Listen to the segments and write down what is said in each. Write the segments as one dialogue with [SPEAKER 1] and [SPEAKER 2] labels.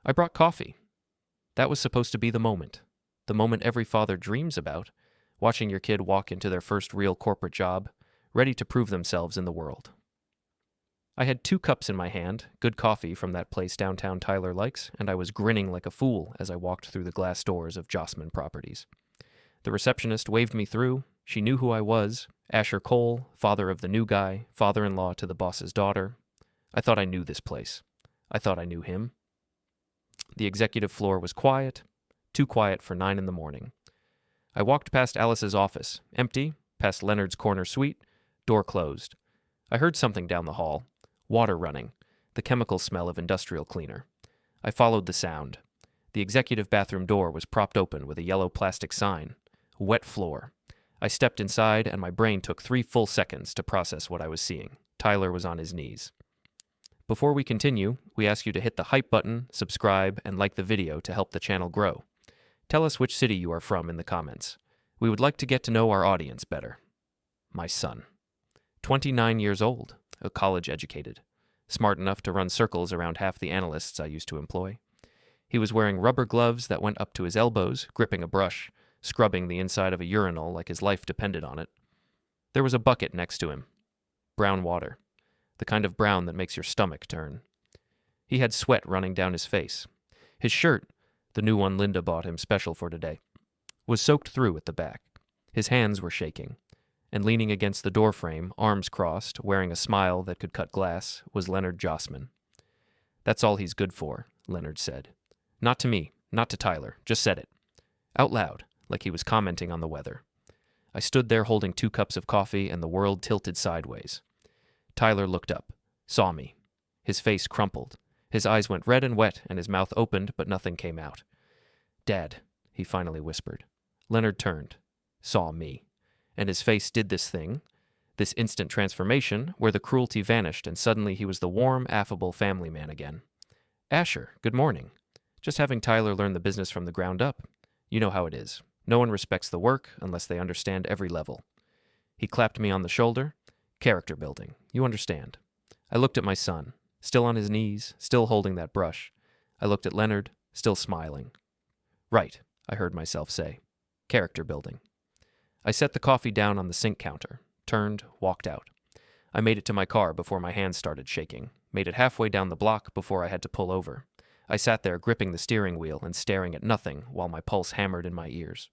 [SPEAKER 1] I brought coffee. That was supposed to be the moment every father dreams about, watching your kid walk into their first real corporate job, ready to prove themselves in the world. I had 2 cups in my hand, good coffee from that place downtown Tyler likes, and I was grinning like a fool as I walked through the glass doors of Jossman Properties. The receptionist waved me through. She knew who I was, Asher Cole, father of the new guy, father-in-law to the boss's daughter. I thought I knew this place. I thought I knew him. The executive floor was quiet, too quiet for 9 in the morning. I walked past Alice's office, empty, past Leonard's corner suite, door closed. I heard something down the hall. Water running, the chemical smell of industrial cleaner. I followed the sound. The executive bathroom door was propped open with a yellow plastic sign. Wet floor. I stepped inside, and my brain took 3 full seconds to process what I was seeing. Tyler was on his knees. Before we continue, we ask you to hit the hype button, subscribe, and like the video to help the channel grow. Tell us which city you are from in the comments. We would like to get to know our audience better. My son. 29 years old. College-educated, smart enough to run circles around half the analysts I used to employ. He was wearing rubber gloves that went up to his elbows, gripping a brush, scrubbing the inside of a urinal like his life depended on it. There was a bucket next to him. Brown water, the kind of brown that makes your stomach turn. He had sweat running down his face. His shirt, the new one Linda bought him special for today, was soaked through at the back. His hands were shaking. And leaning against the doorframe, arms crossed, wearing a smile that could cut glass, was Leonard Jossman. "That's all he's good for," Leonard said. Not to me, not to Tyler, just said it. Out loud, like he was commenting on the weather. I stood there holding 2 cups of coffee and the world tilted sideways. Tyler looked up, saw me. His face crumpled. His eyes went red and wet and his mouth opened, but nothing came out. "Dad," he finally whispered. Leonard turned, saw me. And his face did this thing, this instant transformation, where the cruelty vanished and suddenly he was the warm, affable family man again. "Asher, good morning. Just having Tyler learn the business from the ground up. You know how it is. No one respects the work unless they understand every level." He clapped me on the shoulder. "Character building. You understand." I looked at my son, still on his knees, still holding that brush. I looked at Leonard, still smiling. "Right," I heard myself say. "Character building." I set the coffee down on the sink counter, turned, walked out. I made it to my car before my hands started shaking, made it halfway down the block before I had to pull over. I sat there gripping the steering wheel and staring at nothing while my pulse hammered in my ears.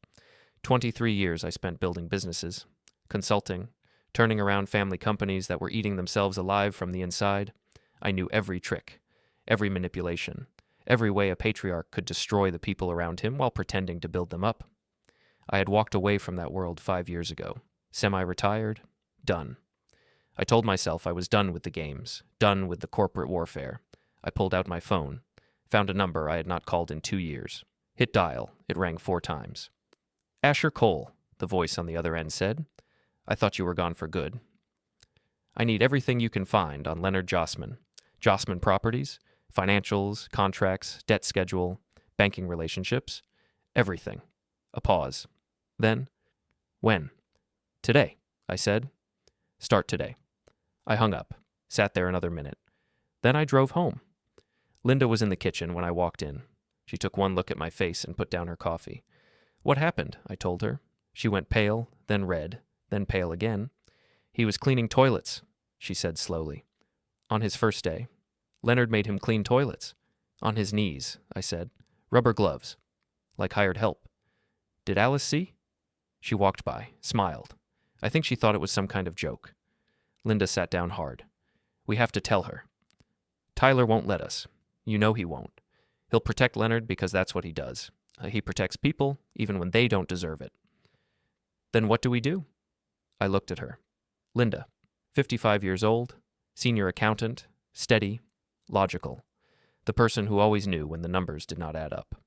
[SPEAKER 1] 23 years I spent building businesses, consulting, turning around family companies that were eating themselves alive from the inside. I knew every trick, every manipulation, every way a patriarch could destroy the people around him while pretending to build them up. I had walked away from that world 5 years ago, semi-retired, done. I told myself I was done with the games, done with the corporate warfare. I pulled out my phone, found a number I had not called in 2 years. Hit dial. It rang 4 times. "Asher Cole," the voice on the other end said. "I thought you were gone for good." I need everything you can find on Leonard Jossman. Jossman Properties, financials, contracts, debt schedule, banking relationships, everything. A pause. Then, "When?" "Today," I said. "Start today." I hung up, sat there another minute. Then I drove home. Linda was in the kitchen when I walked in. She took one look at my face and put down her coffee. "What happened?" I told her. She went pale, then red, then pale again. "He was cleaning toilets," she said slowly. "On his first day. Leonard made him clean toilets." "On his knees," I said. "Rubber gloves. Like hired help." "Did Alice see?" She walked by, smiled. I think she thought it was some kind of joke. Linda sat down hard. "We have to tell her. Tyler won't let us. You know he won't. He'll protect Leonard because that's what he does. He protects people even when they don't deserve it." "Then what do we do?" I looked at her. Linda, 55 years old, senior accountant, steady, logical. The person who always knew when the numbers did not add up.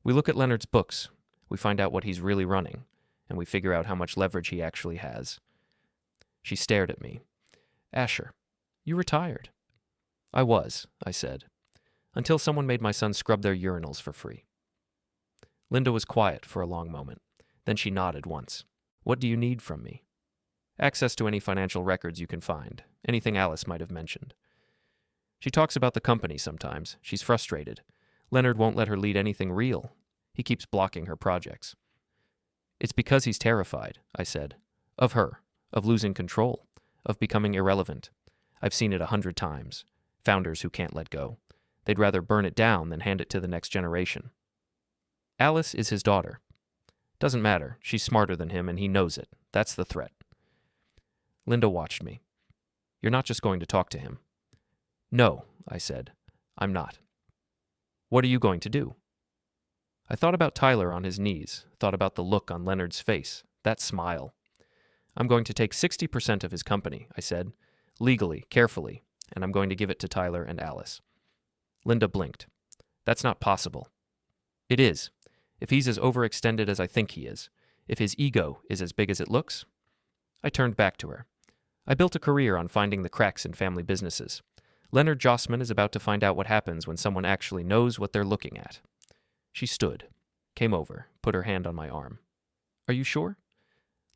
[SPEAKER 1] "We look at Leonard's books. We find out what he's really running, and we figure out how much leverage he actually has." She stared at me. "Asher, you retired." "I was," I said, "until someone made my son scrub their urinals for free." Linda was quiet for a long moment. Then she nodded once. "What do you need from me?" "Access to any financial records you can find, anything Alice might have mentioned." "She talks about the company sometimes. She's frustrated. Leonard won't let her lead anything real. He keeps blocking her projects. It's because he's terrified, I said. Of her, of losing control, of becoming irrelevant. I've seen it 100 times. Founders who can't let go. They'd rather burn it down than hand it to the next generation. Alice is his daughter. Doesn't matter. She's smarter than him, and he knows it. That's the threat. Linda watched me. You're not just going to talk to him. No, I said. I'm not. What are you going to do? I thought about Tyler on his knees, thought about the look on Leonard's face, that smile. I'm going to take 60% of his company, I said, legally, carefully, and I'm going to give it to Tyler and Alice. Linda blinked. That's not possible. It is. If he's as overextended as I think he is, if his ego is as big as it looks. I turned back to her. I built a career on finding the cracks in family businesses. Leonard Jossman is about to find out what happens when someone actually knows what they're looking at. She stood, came over, put her hand on my arm. Are you sure?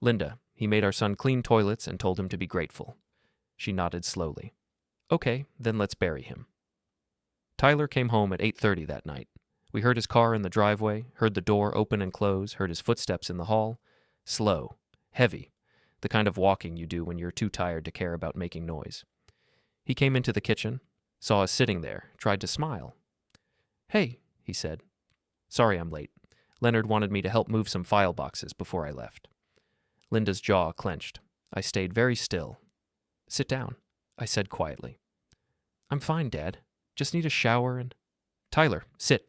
[SPEAKER 1] Linda, he made our son clean toilets and told him to be grateful. She nodded slowly. Okay, then let's bury him. Tyler came home at 8:30 that night. We heard his car in the driveway, heard the door open and close, heard his footsteps in the hall. Slow, heavy, the kind of walking you do when you're too tired to care about making noise. He came into the kitchen, saw us sitting there, tried to smile. Hey, he said. Sorry I'm late. Leonard wanted me to help move some file boxes before I left. Linda's jaw clenched. I stayed very still. Sit down, I said quietly. I'm fine, Dad. Just need a shower and... Tyler, sit.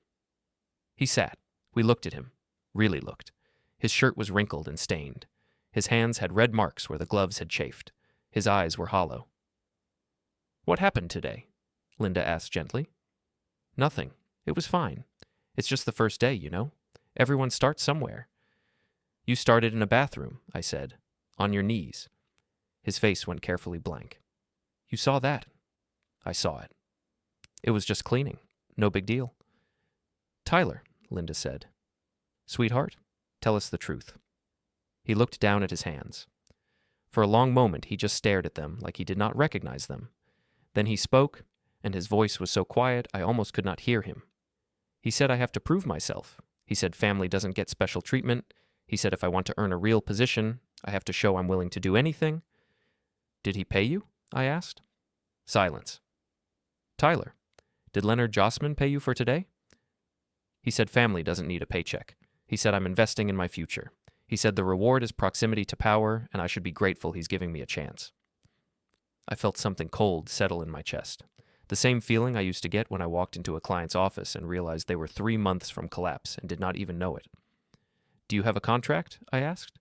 [SPEAKER 1] He sat. We looked at him. Really looked. His shirt was wrinkled and stained. His hands had red marks where the gloves had chafed. His eyes were hollow. What happened today? Linda asked gently. Nothing. It was fine. It's just the first day, you know. Everyone starts somewhere. You started in a bathroom, I said. On your knees. His face went carefully blank. You saw that? I saw it. It was just cleaning. No big deal. Tyler, Linda said. Sweetheart, tell us the truth. He looked down at his hands. For a long moment he just stared at them like he did not recognize them. Then he spoke, and his voice was so quiet I almost could not hear him. He said I have to prove myself. He said family doesn't get special treatment. He said if I want to earn a real position, I have to show I'm willing to do anything. Did he pay you? I asked. Silence. Tyler, did Leonard Jossman pay you for today? He said family doesn't need a paycheck. He said I'm investing in my future. He said the reward is proximity to power, and I should be grateful he's giving me a chance. I felt something cold settle in my chest. The same feeling I used to get when I walked into a client's office and realized they were 3 months from collapse and did not even know it. Do you have a contract? I asked.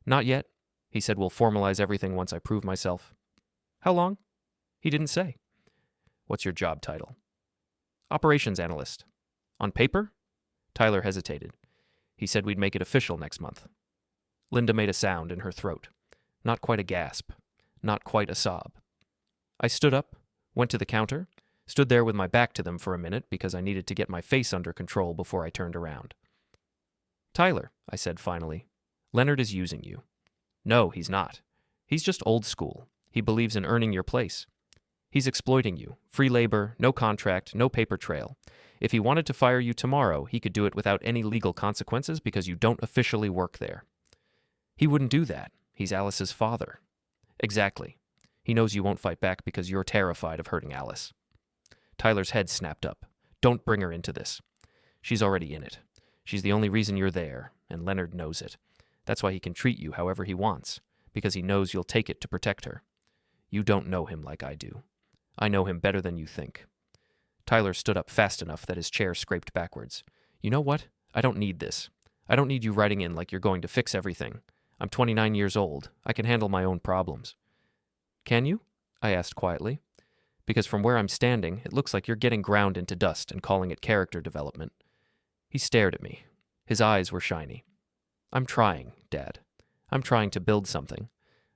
[SPEAKER 1] Not yet. He said we'll formalize everything once I prove myself. How long? He didn't say. What's your job title? Operations analyst. On paper? Tyler hesitated. He said we'd make it official next month. Linda made a sound in her throat. Not quite a gasp. Not quite a sob. I stood up, went to the counter, stood there with my back to them for a minute because I needed to get my face under control before I turned around. Tyler, I said finally, Leonard is using you. No, he's not. He's just old school. He believes in earning your place. He's exploiting you. Free labor, no contract, no paper trail. If he wanted to fire you tomorrow, he could do it without any legal consequences because you don't officially work there. He wouldn't do that. He's Alice's father. Exactly. He knows you won't fight back because you're terrified of hurting Alice. Tyler's head snapped up. Don't bring her into this. She's already in it. She's the only reason you're there, and Leonard knows it. That's why he can treat you however he wants, because he knows you'll take it to protect her. You don't know him like I do. I know him better than you think. Tyler stood up fast enough that his chair scraped backwards. You know what? I don't need this. I don't need you writing in like you're going to fix everything. I'm 29 years old. I can handle my own problems. Can you? I asked quietly. Because from where I'm standing, it looks like you're getting ground into dust and calling it character development. He stared at me. His eyes were shiny. I'm trying, Dad. I'm trying to build something.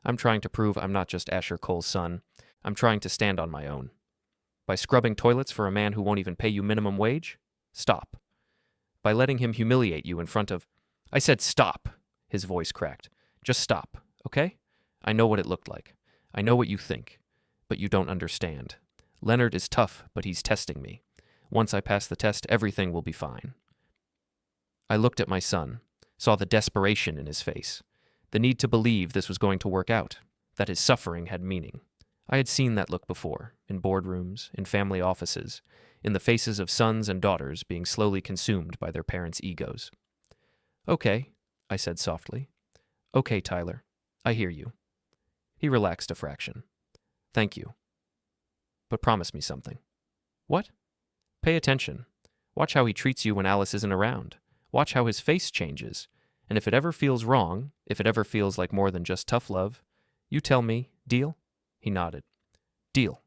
[SPEAKER 1] I'm trying to prove I'm not just Asher Cole's son. I'm trying to stand on my own. By scrubbing toilets for a man who won't even pay you minimum wage? Stop. By letting him humiliate you in front of... I said stop, his voice cracked. Just stop, okay? I know what it looked like. I know what you think. But you don't understand. Leonard is tough, but he's testing me. Once I pass the test, everything will be fine. I looked at my son, saw the desperation in his face, the need to believe this was going to work out, that his suffering had meaning. I had seen that look before, in boardrooms, in family offices, in the faces of sons and daughters being slowly consumed by their parents' egos. "Okay," I said softly. "Okay, Tyler. I hear you." He relaxed a fraction. "Thank you. But promise me something." "What?" "Pay attention. Watch how he treats you when Alice isn't around. Watch how his face changes. And if it ever feels wrong, if it ever feels like more than just tough love, you tell me, deal?" He nodded. "Deal."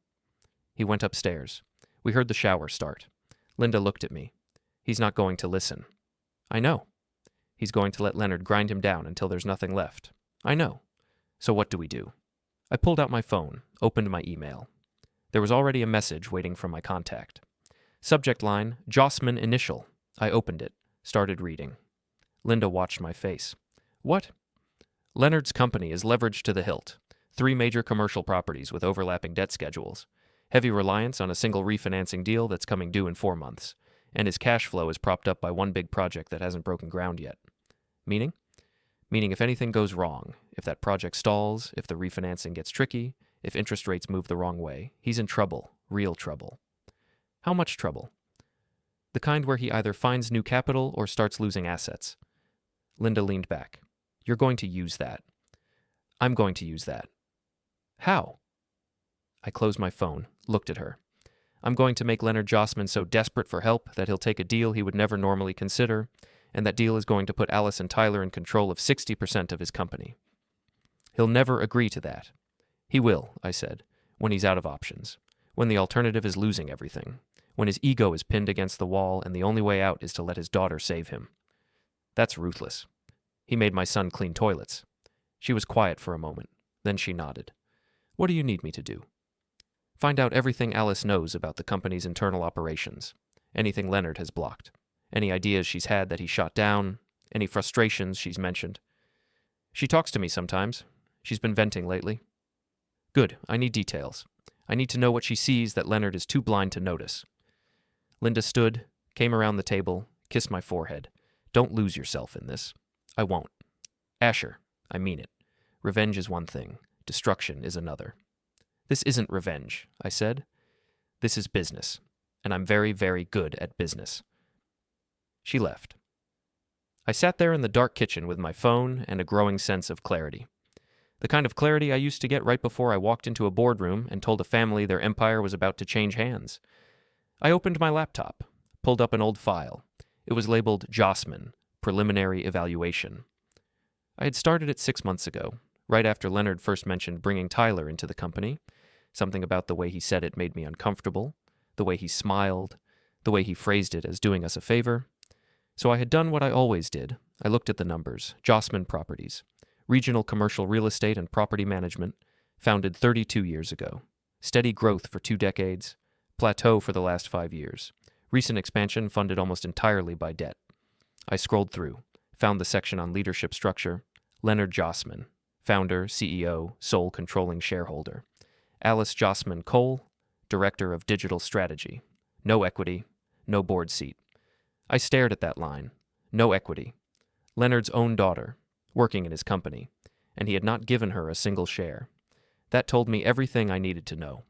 [SPEAKER 1] He went upstairs. We heard the shower start. Linda looked at me. "He's not going to listen." "I know." "He's going to let Leonard grind him down until there's nothing left." "I know." "So what do we do?" I pulled out my phone, opened my email. There was already a message waiting from my contact. Subject line, Jossman initial. I opened it, started reading. Linda watched my face. "What?" "Leonard's company is leveraged to the hilt. 3 major commercial properties with overlapping debt schedules. Heavy reliance on a single refinancing deal that's coming due in 4 months. And his cash flow is propped up by one big project that hasn't broken ground yet." "Meaning?" "Meaning if anything goes wrong, if that project stalls, if the refinancing gets tricky, if interest rates move the wrong way, he's in trouble, real trouble." "How much trouble?" "The kind where he either finds new capital or starts losing assets." Linda leaned back. "You're going to use that." "I'm going to use that." "How?" I closed my phone, looked at her. "I'm going to make Leonard Jossman so desperate for help that he'll take a deal he would never normally consider, and that deal is going to put Alice and Tyler in control of 60% of his company. He'll never agree to that." "He will," I said, "when he's out of options, when the alternative is losing everything, when his ego is pinned against the wall and the only way out is to let his daughter save him." "That's ruthless." "He made my son clean toilets." She was quiet for a moment. Then she nodded. "What do you need me to do?" "Find out everything Alice knows about the company's internal operations. Anything Leonard has blocked. Any ideas she's had that he shot down. Any frustrations she's mentioned. She talks to me sometimes. She's been venting lately." "Good. I need details. I need to know what she sees that Leonard is too blind to notice." Linda stood, came around the table, kissed my forehead. "Don't lose yourself in this." "I won't." "Asher, I mean it. Revenge is one thing. Destruction is another." "This isn't revenge," I said. "This is business, and I'm very, very good at business." She left. I sat there in the dark kitchen with my phone and a growing sense of clarity. The kind of clarity I used to get right before I walked into a boardroom and told a family their empire was about to change hands. I opened my laptop, pulled up an old file. It was labeled Jossman, Preliminary Evaluation. I had started it 6 months ago, right after Leonard first mentioned bringing Tyler into the company. Something about the way he said it made me uncomfortable, the way he smiled, the way he phrased it as doing us a favor. So I had done what I always did. I looked at the numbers. Jossman Properties, regional commercial real estate and property management, founded 32 years ago. Steady growth for 2 decades, plateau for the last 5 years. Recent expansion funded almost entirely by debt. I scrolled through, found the section on leadership structure. Leonard Jossman, founder, CEO, sole controlling shareholder. Alice Jossman Cole, director of digital strategy. No equity, no board seat. I stared at that line. No equity. Leonard's own daughter, working in his company, and he had not given her a single share. That told me everything I needed to know.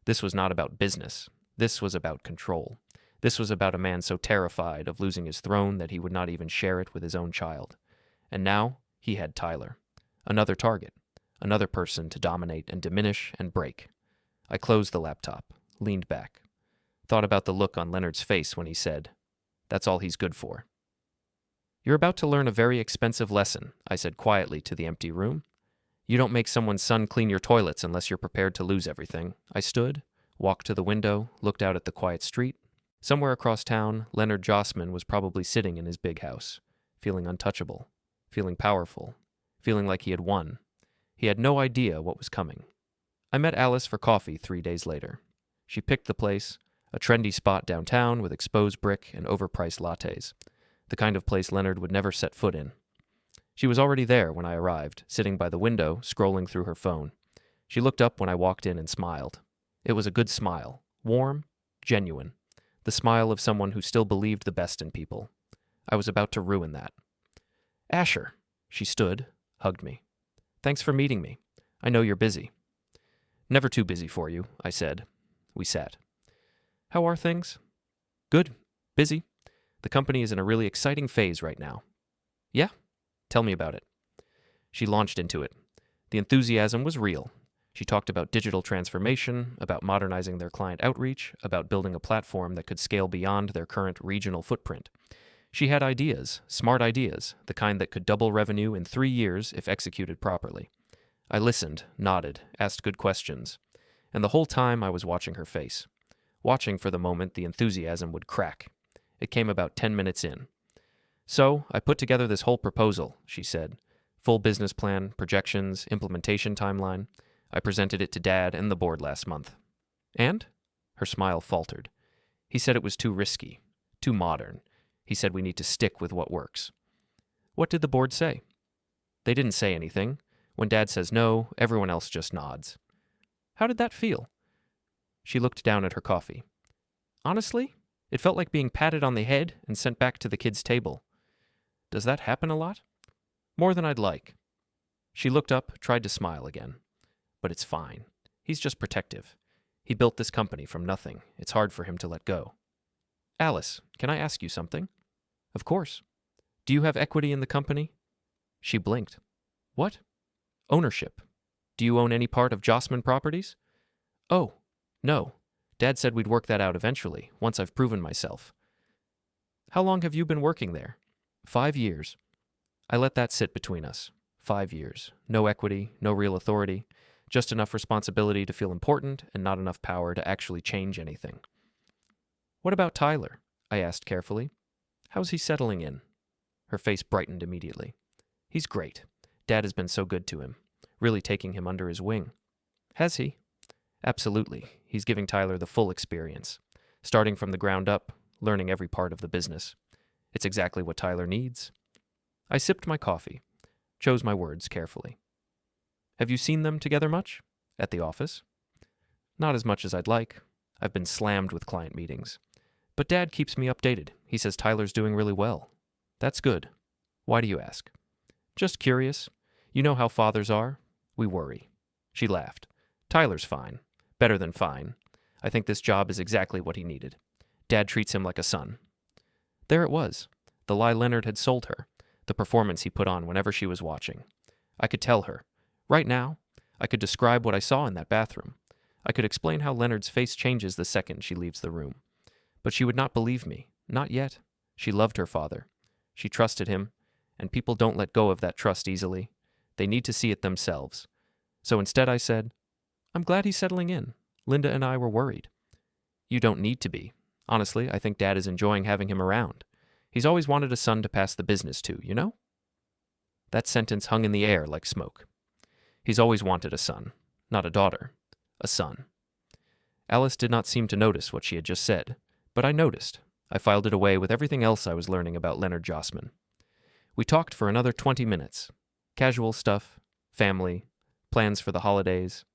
[SPEAKER 1] This was not about business. This was about control. This was about a man so terrified of losing his throne that he would not even share it with his own child. And now he had Tyler. Another target. Another person to dominate and diminish and break. I closed the laptop, leaned back. Thought about the look on Leonard's face when he said, "That's all he's good for." "You're about to learn a very expensive lesson," I said quietly to the empty room. "You don't make someone's son clean your toilets unless you're prepared to lose everything." I stood, walked to the window, looked out at the quiet street. Somewhere across town, Leonard Jossman was probably sitting in his big house, feeling untouchable, feeling powerful, feeling like he had won. He had no idea what was coming. I met Alice for coffee 3 days later. She picked the place, a trendy spot downtown with exposed brick and overpriced lattes, the kind of place Leonard would never set foot in. She was already there when I arrived, sitting by the window, scrolling through her phone. She looked up when I walked in and smiled. It was a good smile, warm, genuine, the smile of someone who still believed the best in people. I was about to ruin that. Asher. She stood, hugged me. Thanks for meeting me. I know you're busy. Never too busy for you, I said. We sat. How are things? Good. Busy. The company is in a really exciting phase right now. Yeah? Tell me about it. She launched into it. The enthusiasm was real. She talked about digital transformation, about modernizing their client outreach, about building a platform that could scale beyond their current regional footprint. She had ideas, smart ideas, the kind that could double revenue in 3 years if executed properly. I listened, nodded, asked good questions, and the whole time I was watching her face, watching for the moment the enthusiasm would crack. It came about 10 minutes in. So, I put together this whole proposal, she said. Full business plan, projections, implementation timeline. I presented it to Dad and the board last month. And? Her smile faltered. He said it was too risky, too modern. He said we need to stick with what works. What did the board say? They didn't say anything. When Dad says no, everyone else just nods. How did that feel? She looked down at her coffee. Honestly, it felt like being patted on the head and sent back to the kids' table. Does that happen a lot? More than I'd like. She looked up, tried to smile again. But it's fine. He's just protective. He built this company from nothing. It's hard for him to let go. Alice, can I ask you something? Of course. Do you have equity in the company? She blinked. What? Ownership. Do you own any part of Jossman Properties? Oh, no. Dad said we'd work that out eventually, once I've proven myself. How long have you been working there? 5 years. I let that sit between us. 5 years. No equity, no real authority, just enough responsibility to feel important and not enough power to actually change anything. What about Tyler? I asked carefully. How's he settling in? Her face brightened immediately. He's great. Dad has been so good to him, really taking him under his wing. Has he? Absolutely. He's giving Tyler the full experience, starting from the ground up, learning every part of the business. It's exactly what Tyler needs. I sipped my coffee, chose my words carefully. Have you seen them together much? At the office? Not as much as I'd like. I've been slammed with client meetings. But Dad keeps me updated. He says Tyler's doing really well. That's good. Why do you ask? Just curious. You know how fathers are. We worry. She laughed. Tyler's fine. Better than fine. I think this job is exactly what he needed. Dad treats him like a son. There it was. The lie Leonard had sold her. The performance he put on whenever she was watching. I could tell her. Right now, I could describe what I saw in that bathroom. I could explain how Leonard's face changes the second she leaves the room. But she would not believe me. Not yet. She loved her father. She trusted him, and people don't let go of that trust easily. They need to see it themselves. So instead I said, I'm glad he's settling in. Linda and I were worried. You don't need to be. Honestly, I think Dad is enjoying having him around. He's always wanted a son to pass the business to, you know? That sentence hung in the air like smoke. He's always wanted a son. Not a daughter. A son. Alice did not seem to notice what she had just said, but I noticed. I filed it away with everything else I was learning about Leonard Jossman. We talked for another 20 minutes. Casual stuff, family, plans for the holidays.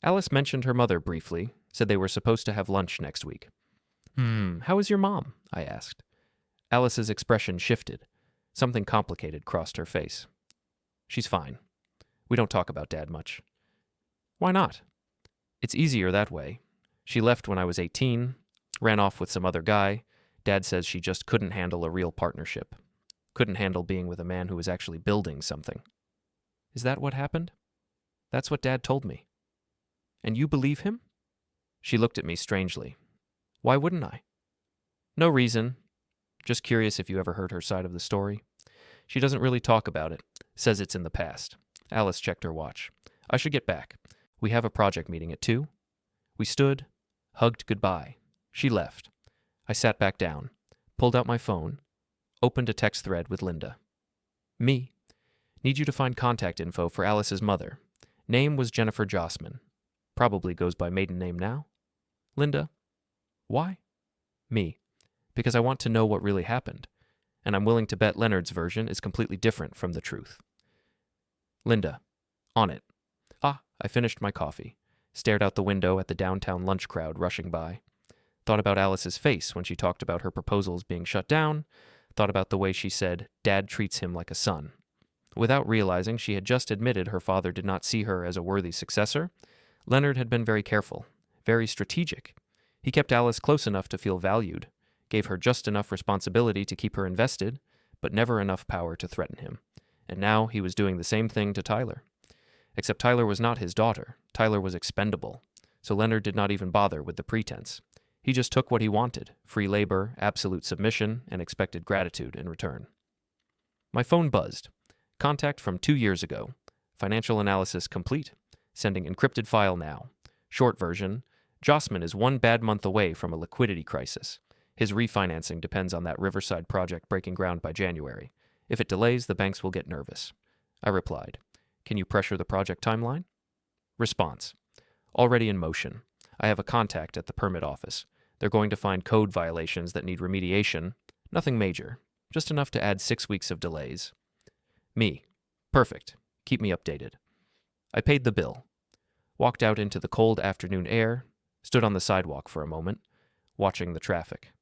[SPEAKER 1] Alice mentioned her mother briefly, said they were supposed to have lunch next week. How is your mom? I asked. Alice's expression shifted. Something complicated crossed her face. She's fine. We don't talk about Dad much. Why not? It's easier that way. She left when I was 18, ran off with some other guy. Dad says she just couldn't handle a real partnership. Couldn't handle being with a man who was actually building something. Is that what happened? That's what Dad told me. And you believe him? She looked at me strangely. Why wouldn't I? No reason. Just curious if you ever heard her side of the story. She doesn't really talk about it. Says it's in the past. Alice checked her watch. I should get back. We have a project meeting at 2. We stood, hugged goodbye. She left. I sat back down, pulled out my phone, opened a text thread with Linda. Me. Need you to find contact info for Alice's mother. Name was Jennifer Jossman. Probably goes by maiden name now. Linda. Why? Me. Because I want to know what really happened, and I'm willing to bet Leonard's version is completely different from the truth. Linda. On it. I finished my coffee, stared out the window at the downtown lunch crowd rushing by. Thought about Alice's face when she talked about her proposals being shut down. Thought about the way she said, "Dad treats him like a son." Without realizing she had just admitted her father did not see her as a worthy successor, Leonard had been very careful, very strategic. He kept Alice close enough to feel valued, gave her just enough responsibility to keep her invested, but never enough power to threaten him. And now he was doing the same thing to Tyler. Except Tyler was not his daughter. Tyler was expendable. So Leonard did not even bother with the pretense. He just took what he wanted: free labor, absolute submission, and expected gratitude in return. My phone buzzed. Contact from 2 years ago. Financial analysis complete. Sending encrypted file now. Short version: Jossman is 1 bad month away from a liquidity crisis. His refinancing depends on that Riverside project breaking ground by January. If it delays, the banks will get nervous. I replied, "Can you pressure the project timeline?" Response: already in motion. I have a contact at the permit office. They're going to find code violations that need remediation. Nothing major. Just enough to add 6 weeks of delays. Me: perfect. Keep me updated. I paid the bill. Walked out into the cold afternoon air. Stood on the sidewalk for a moment, watching the traffic.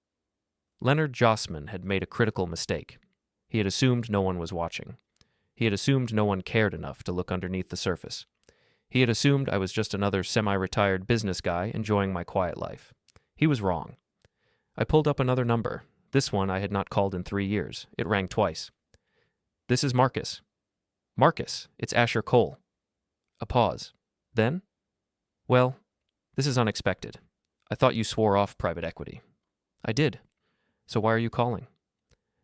[SPEAKER 1] Leonard Jossman had made a critical mistake. He had assumed no one was watching. He had assumed no one cared enough to look underneath the surface. He had assumed I was just another semi-retired business guy enjoying my quiet life. He was wrong. I pulled up another number. This one I had not called in 3 years. It rang twice. "This is Marcus." "Marcus, it's Asher Cole." A pause. Then, "Well, this is unexpected. I thought you swore off private equity." "I did. So why are you calling?"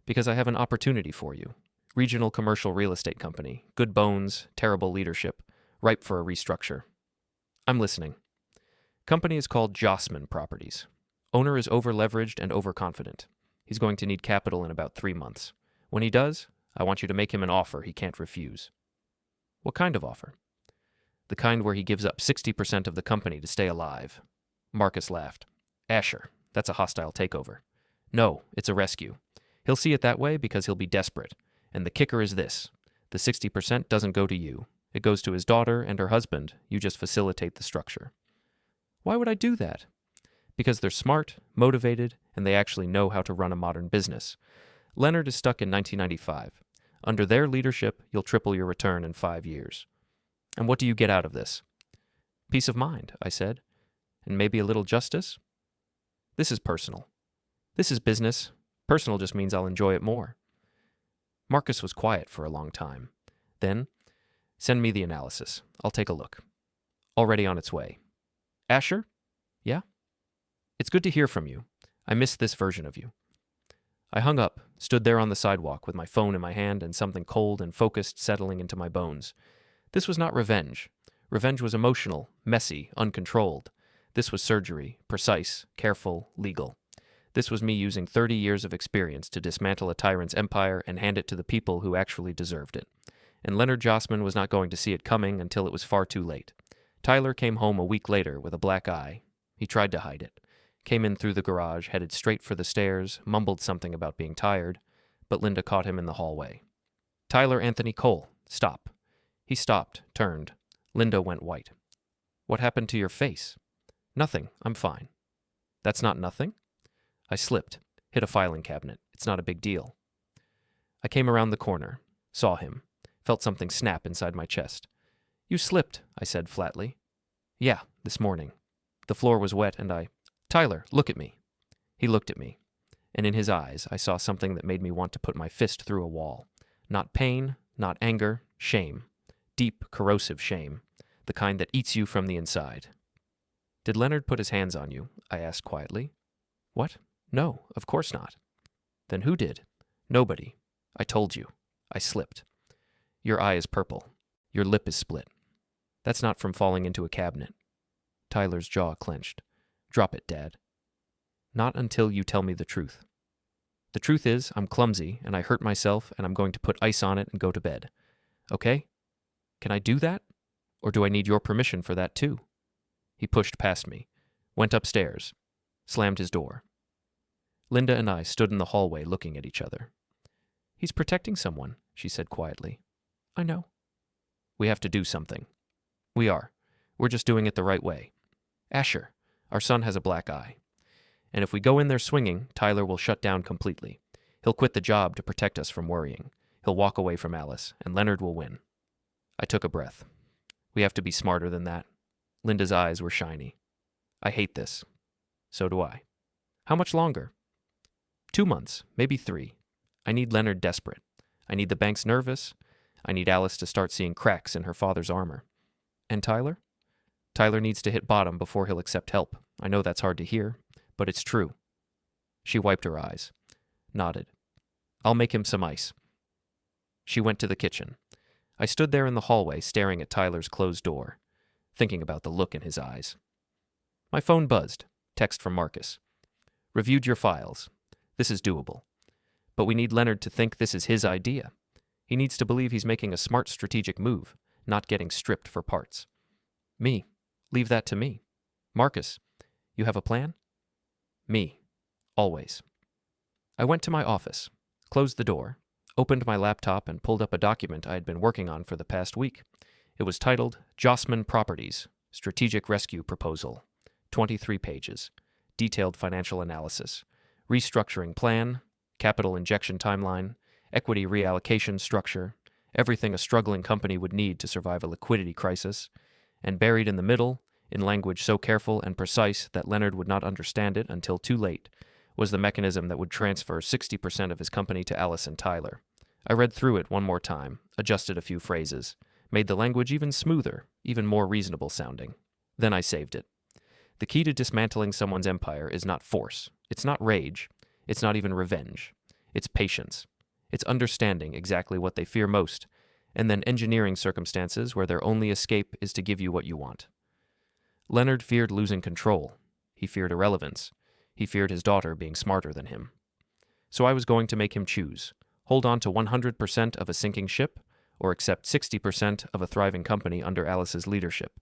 [SPEAKER 1] "Because I have an opportunity for you. Regional commercial real estate company. Good bones, terrible leadership, ripe for a restructure." "I'm listening." "Company is called Jossman Properties. Owner is over-leveraged and overconfident. He's going to need capital in about 3 months. When he does, I want you to make him an offer he can't refuse." "What kind of offer?" "The kind where he gives up 60% of the company to stay alive." Marcus laughed. "Asher, that's a hostile takeover." "No, it's a rescue. He'll see it that way because he'll be desperate. And the kicker is this: the 60% doesn't go to you. It goes to his daughter and her husband. You just facilitate the structure." "Why would I do that?" "Because they're smart, motivated, and they actually know how to run a modern business. Leonard is stuck in 1995. Under their leadership, you'll triple your return in 5 years. And what do you get out of this?" "Peace of mind," I said. "And maybe a little justice?" "This is personal." "This is business. Personal just means I'll enjoy it more." Marcus was quiet for a long time. Then, "Send me the analysis. I'll take a look." "Already on its way." "Asher?" "Yeah?" "It's good to hear from you. I missed this version of you." I hung up, stood there on the sidewalk with my phone in my hand and something cold and focused settling into my bones. This was not revenge. Revenge was emotional, messy, uncontrolled. This was surgery, precise, careful, legal. This was me using 30 years of experience to dismantle a tyrant's empire and hand it to the people who actually deserved it. And Leonard Jossman was not going to see it coming until it was far too late. Tyler came home a week later with a black eye. He tried to hide it. Came in through the garage, headed straight for the stairs, mumbled something about being tired, but Linda caught him in the hallway. "Tyler Anthony Cole, stop." He stopped, turned. Linda went white. "What happened to your face?" "Nothing, I'm fine." "That's not nothing?" I slipped, hit a filing cabinet. It's not a big deal. I came around the corner, saw him, felt something snap inside my chest. "You slipped," I said flatly. "Yeah, this morning. The floor was wet and "Tyler, look at me." He looked at me, and in his eyes I saw something that made me want to put my fist through a wall. Not pain, not anger, shame. Deep, corrosive shame. The kind that eats you from the inside. "Did Leonard put his hands on you?" I asked quietly. "What? No, of course not." "Then who did?" "Nobody. I told you. I slipped." "Your eye is purple. Your lip is split. That's not from falling into a cabinet." Tyler's jaw clenched. "Drop it, Dad." "Not until you tell me the truth." "The truth is, I'm clumsy, and I hurt myself, and I'm going to put ice on it and go to bed. Okay? Can I do that? Or do I need your permission for that too?" He pushed past me, went upstairs, slammed his door. Linda and I stood in the hallway looking at each other. "He's protecting someone," she said quietly. "I know." "We have to do something." "We are. We're just doing it the right way. Asher, our son has a black eye. And if we go in there swinging, Tyler will shut down completely. He'll quit the job to protect us from worrying. He'll walk away from Alice, and Leonard will win. I took a breath. We have to be smarter than that. Linda's eyes were shiny. I hate this. So do I. How much longer? 2 months, maybe 3. I need Leonard desperate. I need the banks nervous. I need Alice to start seeing cracks in her father's armor. And Tyler? Tyler needs to hit bottom before he'll accept help. I know that's hard to hear, but it's true. She wiped her eyes, nodded. I'll make him some ice. She went to the kitchen. I stood there in the hallway staring at Tyler's closed door, thinking about the look in his eyes. My phone buzzed. Text from Marcus. Reviewed your files. This is doable. But we need Leonard to think this is his idea. He needs to believe he's making a smart strategic move, not getting stripped for parts. Me. Leave that to me. Marcus, you have a plan? Me. Always. I went to my office, closed the door, opened my laptop, and pulled up a document I had been working on for the past week. It was titled Jossman Properties, Strategic Rescue Proposal. 23 pages. Detailed financial analysis. Restructuring plan. Capital injection timeline. Equity reallocation structure. Everything a struggling company would need to survive a liquidity crisis. And buried in the middle, in language so careful and precise that Leonard would not understand it until too late, was the mechanism that would transfer 60% of his company to Alice and Tyler. I read through it one more time, adjusted a few phrases, made the language even smoother, even more reasonable sounding. Then I saved it. The key to dismantling someone's empire is not force. It's not rage. It's not even revenge. It's patience. It's understanding exactly what they fear most, and then engineering circumstances where their only escape is to give you what you want. Leonard feared losing control. He feared irrelevance. He feared his daughter being smarter than him. So I was going to make him choose. Hold on to 100% of a sinking ship, or accept 60% of a thriving company under Alice's leadership.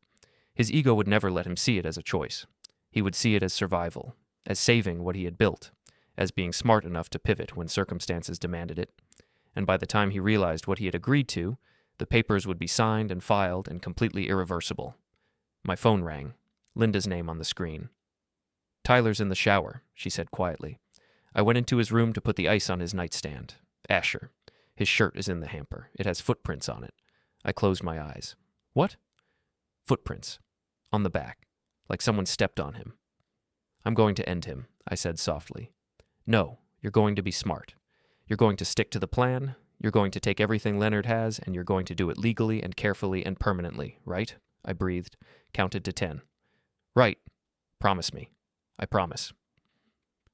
[SPEAKER 1] His ego would never let him see it as a choice. He would see it as survival, as saving what he had built, as being smart enough to pivot when circumstances demanded it. And by the time he realized what he had agreed to, the papers would be signed and filed and completely irreversible. My phone rang. Linda's name on the screen. Tyler's in the shower, she said quietly. I went into his room to put the ice on his nightstand. Asher. His shirt is in the hamper. It has footprints on it. I closed my eyes. What? Footprints. On the back. Like someone stepped on him. I'm going to end him, I said softly. No, you're going to be smart. You're going to stick to the plan. You're going to take everything Leonard has, and you're going to do it legally and carefully and permanently, right? I breathed, counted to 10. Right. Promise me. I promise.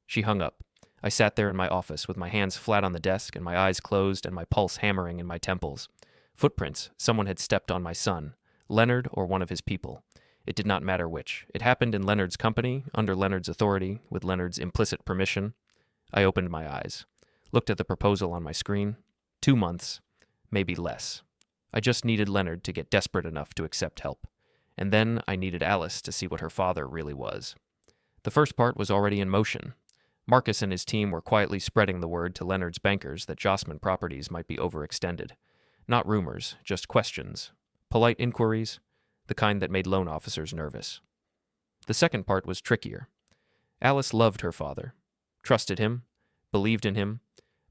[SPEAKER 1] She hung up. I sat there in my office with my hands flat on the desk and my eyes closed and my pulse hammering in my temples. Footprints. Someone had stepped on my son. Leonard or one of his people. It did not matter which. It happened in Leonard's company, under Leonard's authority, with Leonard's implicit permission. I opened my eyes. Looked at the proposal on my screen. 2 months. Maybe less. I just needed Leonard to get desperate enough to accept help. And then I needed Alice to see what her father really was. The first part was already in motion. Marcus and his team were quietly spreading the word to Leonard's bankers that Jossman Properties might be overextended. Not rumors, just questions. Polite inquiries, the kind that made loan officers nervous. The second part was trickier. Alice loved her father, trusted him, believed in him,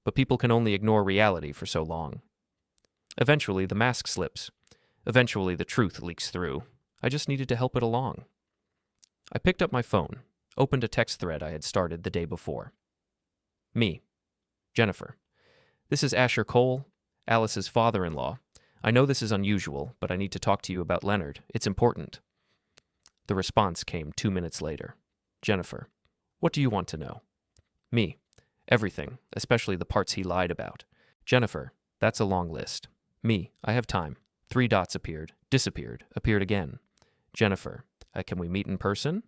[SPEAKER 1] but people can only ignore reality for so long. Eventually, the mask slips. Eventually, the truth leaks through. I just needed to help it along. I picked up my phone, opened a text thread I had started the day before. Me. Jennifer. This is Asher Cole, Alice's father-in-law. I know this is unusual, but I need to talk to you about Leonard. It's important. The response came 2 minutes later. Jennifer. What do you want to know? Me. Everything, especially the parts he lied about. Jennifer. That's a long list. Me. I have time. 3 dots appeared, disappeared, appeared again. Jennifer. Can we meet in person?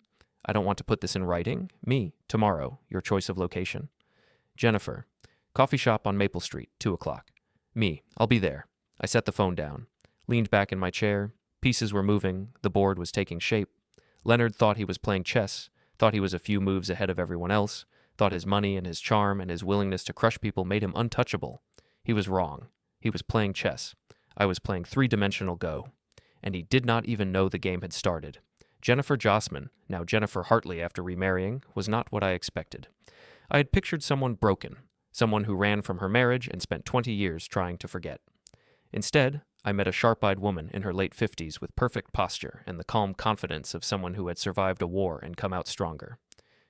[SPEAKER 1] I don't want to put this in writing. Me. Tomorrow. Your choice of location. Jennifer. Coffee shop on Maple Street, 2 o'clock. Me. I'll be there. I set the phone down, leaned back in my chair. Pieces were moving. The board was taking shape. Leonard thought he was playing chess, thought he was a few moves ahead of everyone else, thought his money and his charm and his willingness to crush people made him untouchable. He was wrong. He was playing chess. I was playing 3-dimensional Go. And he did not even know the game had started. Jennifer Jossman, now Jennifer Hartley after remarrying, was not what I expected. I had pictured someone broken, someone who ran from her marriage and spent 20 years trying to forget. Instead, I met a sharp-eyed woman in her late 50s with perfect posture and the calm confidence of someone who had survived a war and come out stronger.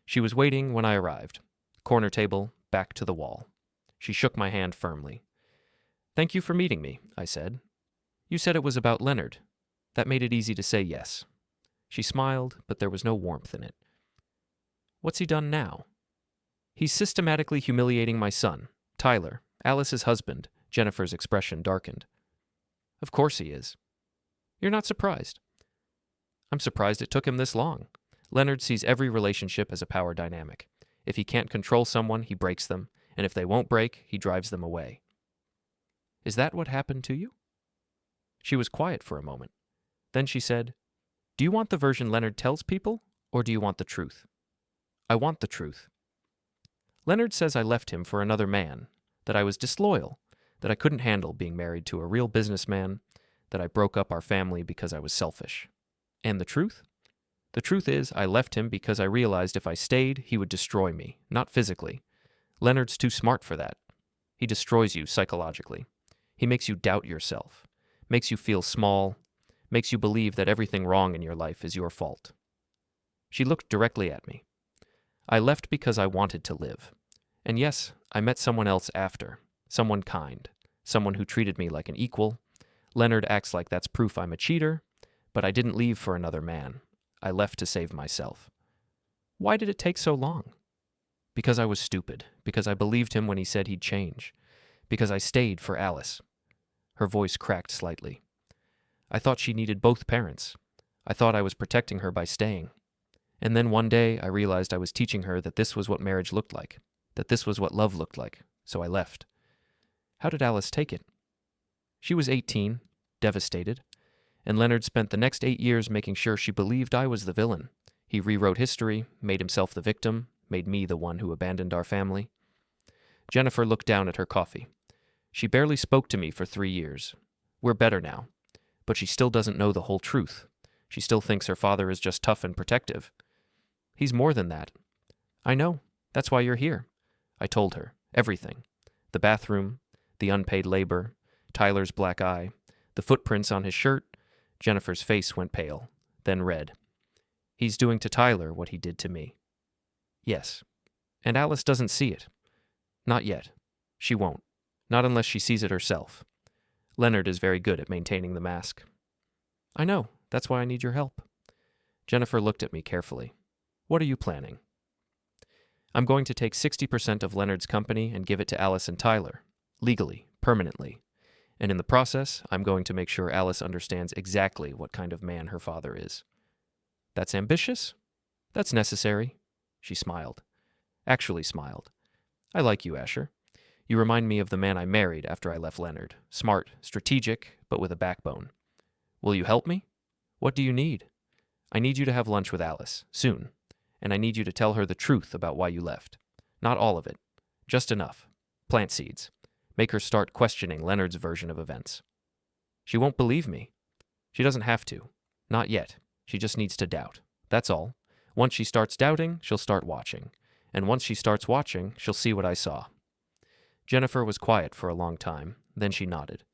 [SPEAKER 1] She was waiting when I arrived. Corner table, back to the wall. She shook my hand firmly. "Thank you for meeting me," I said. "You said it was about Leonard." That made it easy to say yes. She smiled, but there was no warmth in it. "What's he done now?" "He's systematically humiliating my son, Tyler, Alice's husband." Jennifer's expression darkened. "Of course he is." "You're not surprised?" "I'm surprised it took him this long." Leonard sees every relationship as a power dynamic. If he can't control someone, he breaks them, and if they won't break, he drives them away. "Is that what happened to you?" She was quiet for a moment. Then she said, "Do you want the version Leonard tells people, or do you want the truth?" "I want the truth." "Leonard says I left him for another man, that I was disloyal, that I couldn't handle being married to a real businessman, that I broke up our family because I was selfish. And the truth? The truth is, I left him because I realized if I stayed, he would destroy me, not physically. Leonard's too smart for that. He destroys you psychologically. He makes you doubt yourself, makes you feel small, makes you believe that everything wrong in your life is your fault." She looked directly at me. "I left because I wanted to live. And yes, I met someone else after. Someone kind, someone who treated me like an equal. Leonard acts like that's proof I'm a cheater, but I didn't leave for another man. I left to save myself." "Why did it take so long?" "Because I was stupid, because I believed him when he said he'd change, because I stayed for Alice." Her voice cracked slightly. "I thought she needed both parents. I thought I was protecting her by staying. And then one day I realized I was teaching her that this was what marriage looked like, that this was what love looked like, so I left." "How did Alice take it?" "She was 18, devastated, and Leonard spent the next 8 years making sure she believed I was the villain. He rewrote history, made himself the victim, made me the one who abandoned our family." Jennifer looked down at her coffee. "She barely spoke to me for 3 years. We're better now, but she still doesn't know the whole truth. She still thinks her father is just tough and protective. He's more than that." "I know. That's why you're here." I told her everything. The bathroom, the unpaid labor, Tyler's black eye, the footprints on his shirt. Jennifer's face went pale, then red. "He's doing to Tyler what he did to me." "Yes. And Alice doesn't see it. Not yet. She won't. Not unless she sees it herself. Leonard is very good at maintaining the mask." "I know. That's why I need your help." Jennifer looked at me carefully. "What are you planning?" "I'm going to take 60% of Leonard's company and give it to Alice and Tyler, legally, permanently. And in the process, I'm going to make sure Alice understands exactly what kind of man her father is." "That's ambitious?" "That's necessary." She smiled. Actually smiled. "I like you, Asher. You remind me of the man I married after I left Leonard. Smart, strategic, but with a backbone. Will you help me? What do you need?" "I need you to have lunch with Alice, soon. And I need you to tell her the truth about why you left. Not all of it. Just enough. Plant seeds. Make her start questioning Leonard's version of events." "She won't believe me." "She doesn't have to. Not yet. She just needs to doubt. That's all. Once she starts doubting, she'll start watching. And once she starts watching, she'll see what I saw." Jennifer was quiet for a long time. Then she nodded.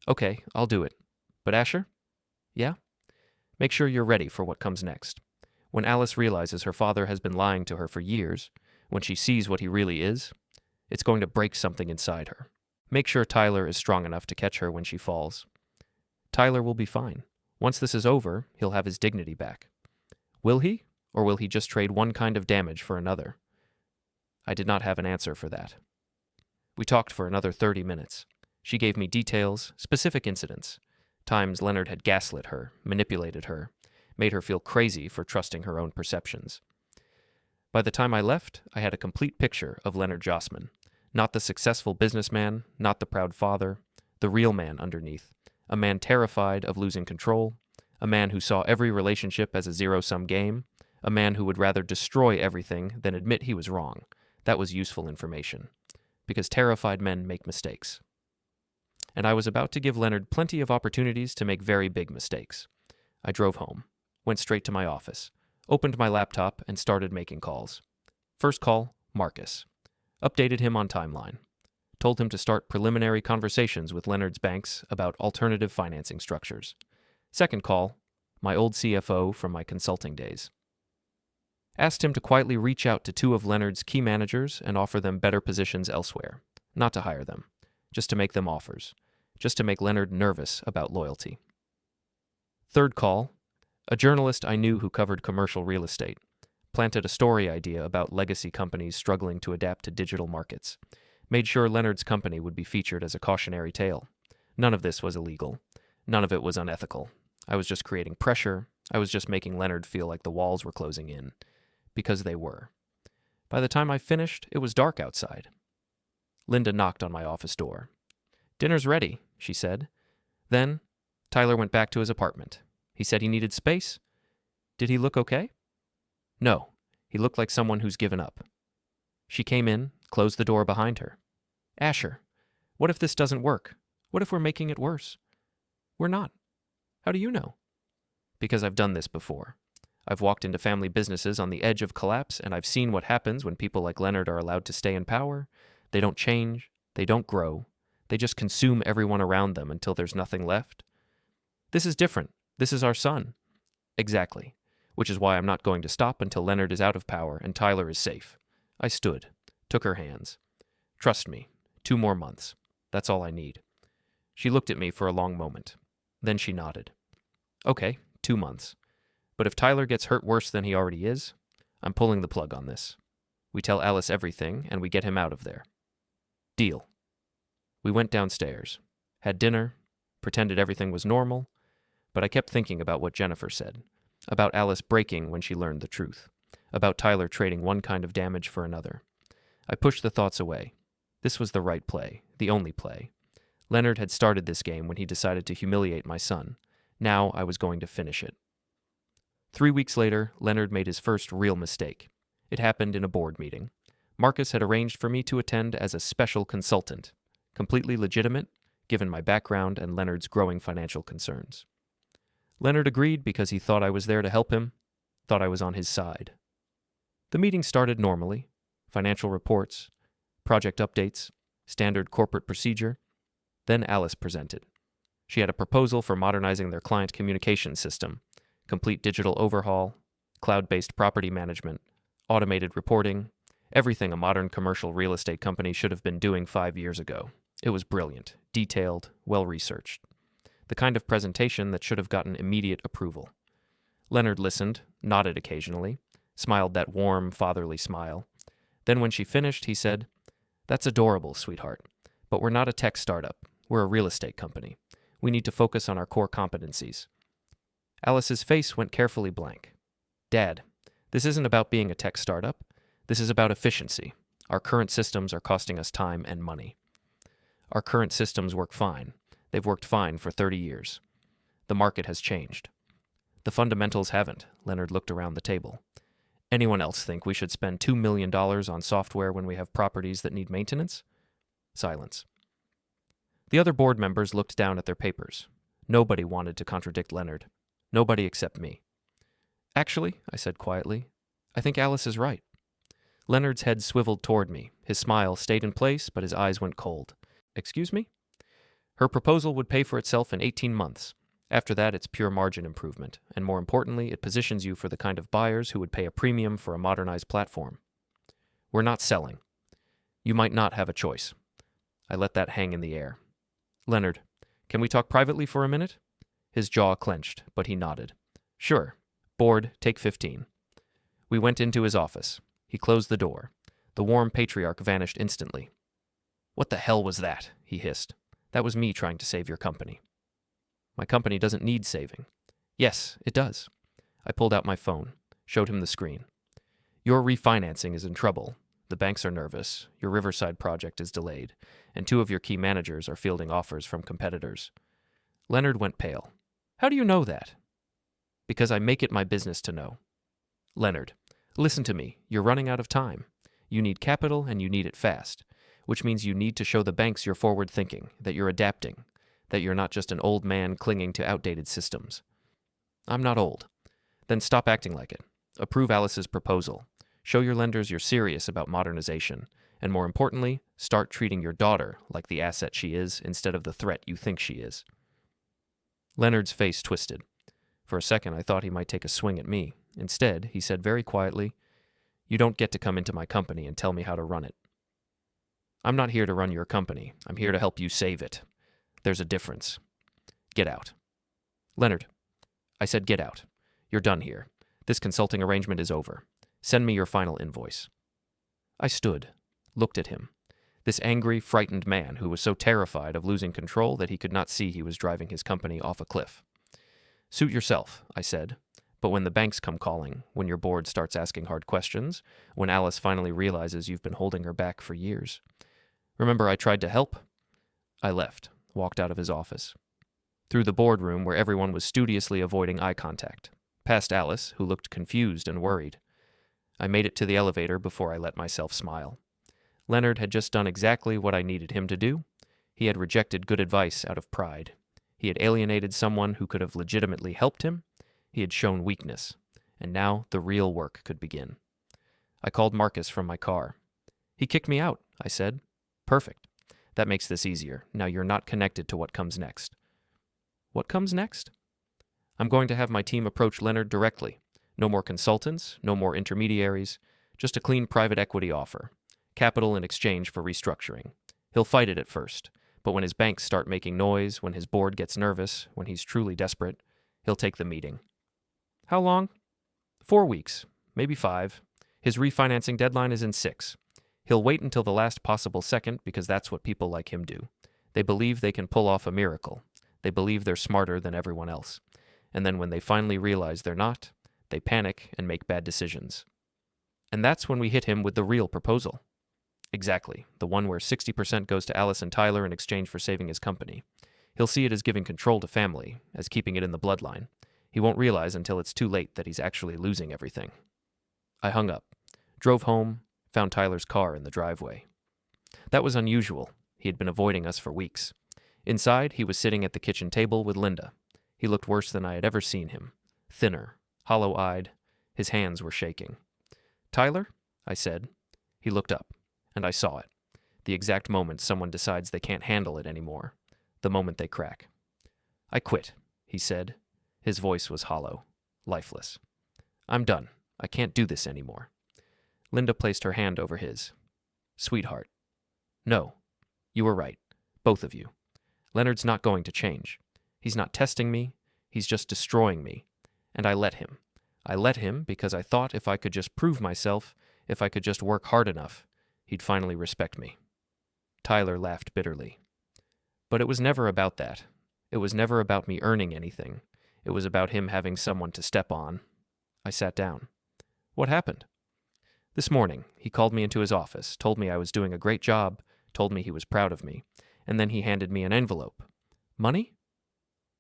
[SPEAKER 1] "Okay, I'll do it. But Asher?" "Yeah?" "Make sure you're ready for what comes next. When Alice realizes her father has been lying to her for years, when she sees what he really is, it's going to break something inside her. Make sure Tyler is strong enough to catch her when she falls. Tyler will be fine. Once this is over, he'll have his dignity back. Will he? Or will he just trade one kind of damage for another?" I did not have an answer for that. We talked for another 30 minutes. She gave me details, specific incidents, times Leonard had gaslit her, manipulated her, made her feel crazy for trusting her own perceptions. By the time I left, I had a complete picture of Leonard Jossman. Not the successful businessman, not the proud father, the real man underneath. A man terrified of losing control, a man who saw every relationship as a zero-sum game, a man who would rather destroy everything than admit he was wrong. That was useful information, because terrified men make mistakes. And I was about to give Leonard plenty of opportunities to make very big mistakes. I drove home. Went straight to my office, opened my laptop, and started making calls. First call, Marcus. Updated him on timeline. Told him to start preliminary conversations with Leonard's banks about alternative financing structures. Second call, my old CFO from my consulting days. Asked him to quietly reach out to 2 of Leonard's key managers and offer them better positions elsewhere. Not to hire them, just to make them offers, just to make Leonard nervous about loyalty. Third call, a journalist I knew who covered commercial real estate. Planted a story idea about legacy companies struggling to adapt to digital markets. Made sure Leonard's company would be featured as a cautionary tale. None of this was illegal. None of it was unethical. I was just creating pressure. I was just making Leonard feel like the walls were closing in. Because they were. By the time I finished, it was dark outside. Linda knocked on my office door. "Dinner's ready," she said. Then, Tyler went back to his apartment. He said he needed space. Did he look okay? No, he looked like someone who's given up. She came in, closed the door behind her. "Asher, what if this doesn't work? What if we're making it worse?" "We're not." "How do you know?" "Because I've done this before. I've walked into family businesses on the edge of collapse, and I've seen what happens when people like Leonard are allowed to stay in power. They don't change. They don't grow. They just consume everyone around them until there's nothing left. This is different. This is our son." "Exactly. Which is why I'm not going to stop until Leonard is out of power and Tyler is safe." I stood, took her hands. "Trust me, 2 more months. That's all I need." She looked at me for a long moment. Then she nodded. "Okay, 2 months. But if Tyler gets hurt worse than he already is, I'm pulling the plug on this. We tell Alice everything, and we get him out of there. Deal." We went downstairs, had dinner, pretended everything was normal, but I kept thinking about what Jennifer said, about Alice breaking when she learned the truth, about Tyler trading one kind of damage for another. I pushed the thoughts away. This was the right play, the only play. Leonard had started this game when he decided to humiliate my son. Now I was going to finish it. 3 weeks later, Leonard made his first real mistake. It happened in a board meeting. Marcus had arranged for me to attend as a special consultant, completely legitimate, given my background and Leonard's growing financial concerns. Leonard agreed because he thought I was there to help him, thought I was on his side. The meeting started normally. Financial reports, project updates, standard corporate procedure. Then Alice presented. She had a proposal for modernizing their client communication system, complete digital overhaul, cloud-based property management, automated reporting, everything a modern commercial real estate company should have been doing 5 years ago. It was brilliant, detailed, well-researched. The kind of presentation that should have gotten immediate approval. Leonard listened, nodded occasionally, smiled that warm, fatherly smile. Then when she finished, he said, "That's adorable, sweetheart. But we're not a tech startup. We're a real estate company. We need to focus on our core competencies." Alice's face went carefully blank. "Dad, this isn't about being a tech startup. This is about efficiency. Our current systems are costing us time and money. Our current systems work fine. They've worked fine for 30 years. The market has changed. The fundamentals haven't." Leonard looked around the table. "Anyone else think we should spend $2 million on software when we have properties that need maintenance?" Silence. The other board members looked down at their papers. Nobody wanted to contradict Leonard. Nobody except me. "Actually," I said quietly, "I think Alice is right." Leonard's head swiveled toward me. His smile stayed in place, but his eyes went cold. "Excuse me?" "Her proposal would pay for itself in 18 months. After that, it's pure margin improvement, and more importantly, it positions you for the kind of buyers who would pay a premium for a modernized platform. We're not selling. You might not have a choice." I let that hang in the air. "Leonard, can we talk privately for a minute?" His jaw clenched, but he nodded. "Sure. Board, take 15. We went into his office. He closed the door. The warm patriarch vanished instantly. "What the hell was that?" he hissed. "That was me trying to save your company." "My company doesn't need saving." "Yes, it does." I pulled out my phone, showed him the screen. "Your refinancing is in trouble. The banks are nervous. Your Riverside project is delayed, and 2 of your key managers are fielding offers from competitors." Leonard went pale. "How do you know that?" "Because I make it my business to know." "Leonard, listen to me. You're running out of time. You need capital, and you need it fast, which means you need to show the banks you're forward thinking, that you're adapting, that you're not just an old man clinging to outdated systems." "I'm not old." Then stop acting like it. Approve Alice's proposal. Show your lenders you're serious about modernization. And more importantly, start treating your daughter like the asset she is instead of the threat you think she is. Leonard's face twisted. For a second, I thought he might take a swing at me. Instead, he said very quietly, "You don't get to come into my company and tell me how to run it. I'm not here to run your company. I'm here to help you save it. There's a difference. Get out." "Leonard," I said, "get out. You're done here. This consulting arrangement is over. Send me your final invoice." I stood, looked at him. This angry, frightened man who was so terrified of losing control that he could not see he was driving his company off a cliff. "Suit yourself," I said. "But when the banks come calling, when your board starts asking hard questions, when Alice finally realizes you've been holding her back for years. Remember I tried to help?" I left, walked out of his office. Through the boardroom where everyone was studiously avoiding eye contact. Past Alice, who looked confused and worried. I made it to the elevator before I let myself smile. Leonard had just done exactly what I needed him to do. He had rejected good advice out of pride. He had alienated someone who could have legitimately helped him. He had shown weakness. And now the real work could begin. I called Marcus from my car. "He kicked me out," I said. "Perfect. That makes this easier. Now you're not connected to what comes next." "What comes next?" "I'm going to have my team approach Leonard directly. No more consultants, no more intermediaries, just a clean private equity offer. Capital in exchange for restructuring. He'll fight it at first, but when his banks start making noise, when his board gets nervous, when he's truly desperate, he'll take the meeting." "How long?" 4 weeks, maybe 5. His refinancing deadline is in 6. He'll wait until the last possible second because that's what people like him do. They believe they can pull off a miracle. They believe they're smarter than everyone else. And then when they finally realize they're not, they panic and make bad decisions. And that's when we hit him with the real proposal. Exactly, the one where 60% goes to Alice and Tyler in exchange for saving his company. He'll see it as giving control to family, as keeping it in the bloodline. He won't realize until it's too late that he's actually losing everything. I hung up, drove home, found Tyler's car in the driveway. That was unusual. He had been avoiding us for weeks. Inside, he was sitting at the kitchen table with Linda. He looked worse than I had ever seen him. Thinner, hollow-eyed. His hands were shaking. "Tyler?" I said. He looked up, and I saw it. The exact moment someone decides they can't handle it anymore. The moment they crack. "I quit," he said. His voice was hollow, lifeless. "I'm done. I can't do this anymore." Linda placed her hand over his. "Sweetheart. No. You were right. Both of you. Leonard's not going to change. He's not testing me. He's just destroying me. And I let him. I let him because I thought if I could just prove myself, if I could just work hard enough, he'd finally respect me." Tyler laughed bitterly. "But it was never about that. It was never about me earning anything. It was about him having someone to step on." I sat down. "What happened?" "This morning, he called me into his office, told me I was doing a great job, told me he was proud of me, and then he handed me an envelope. Money?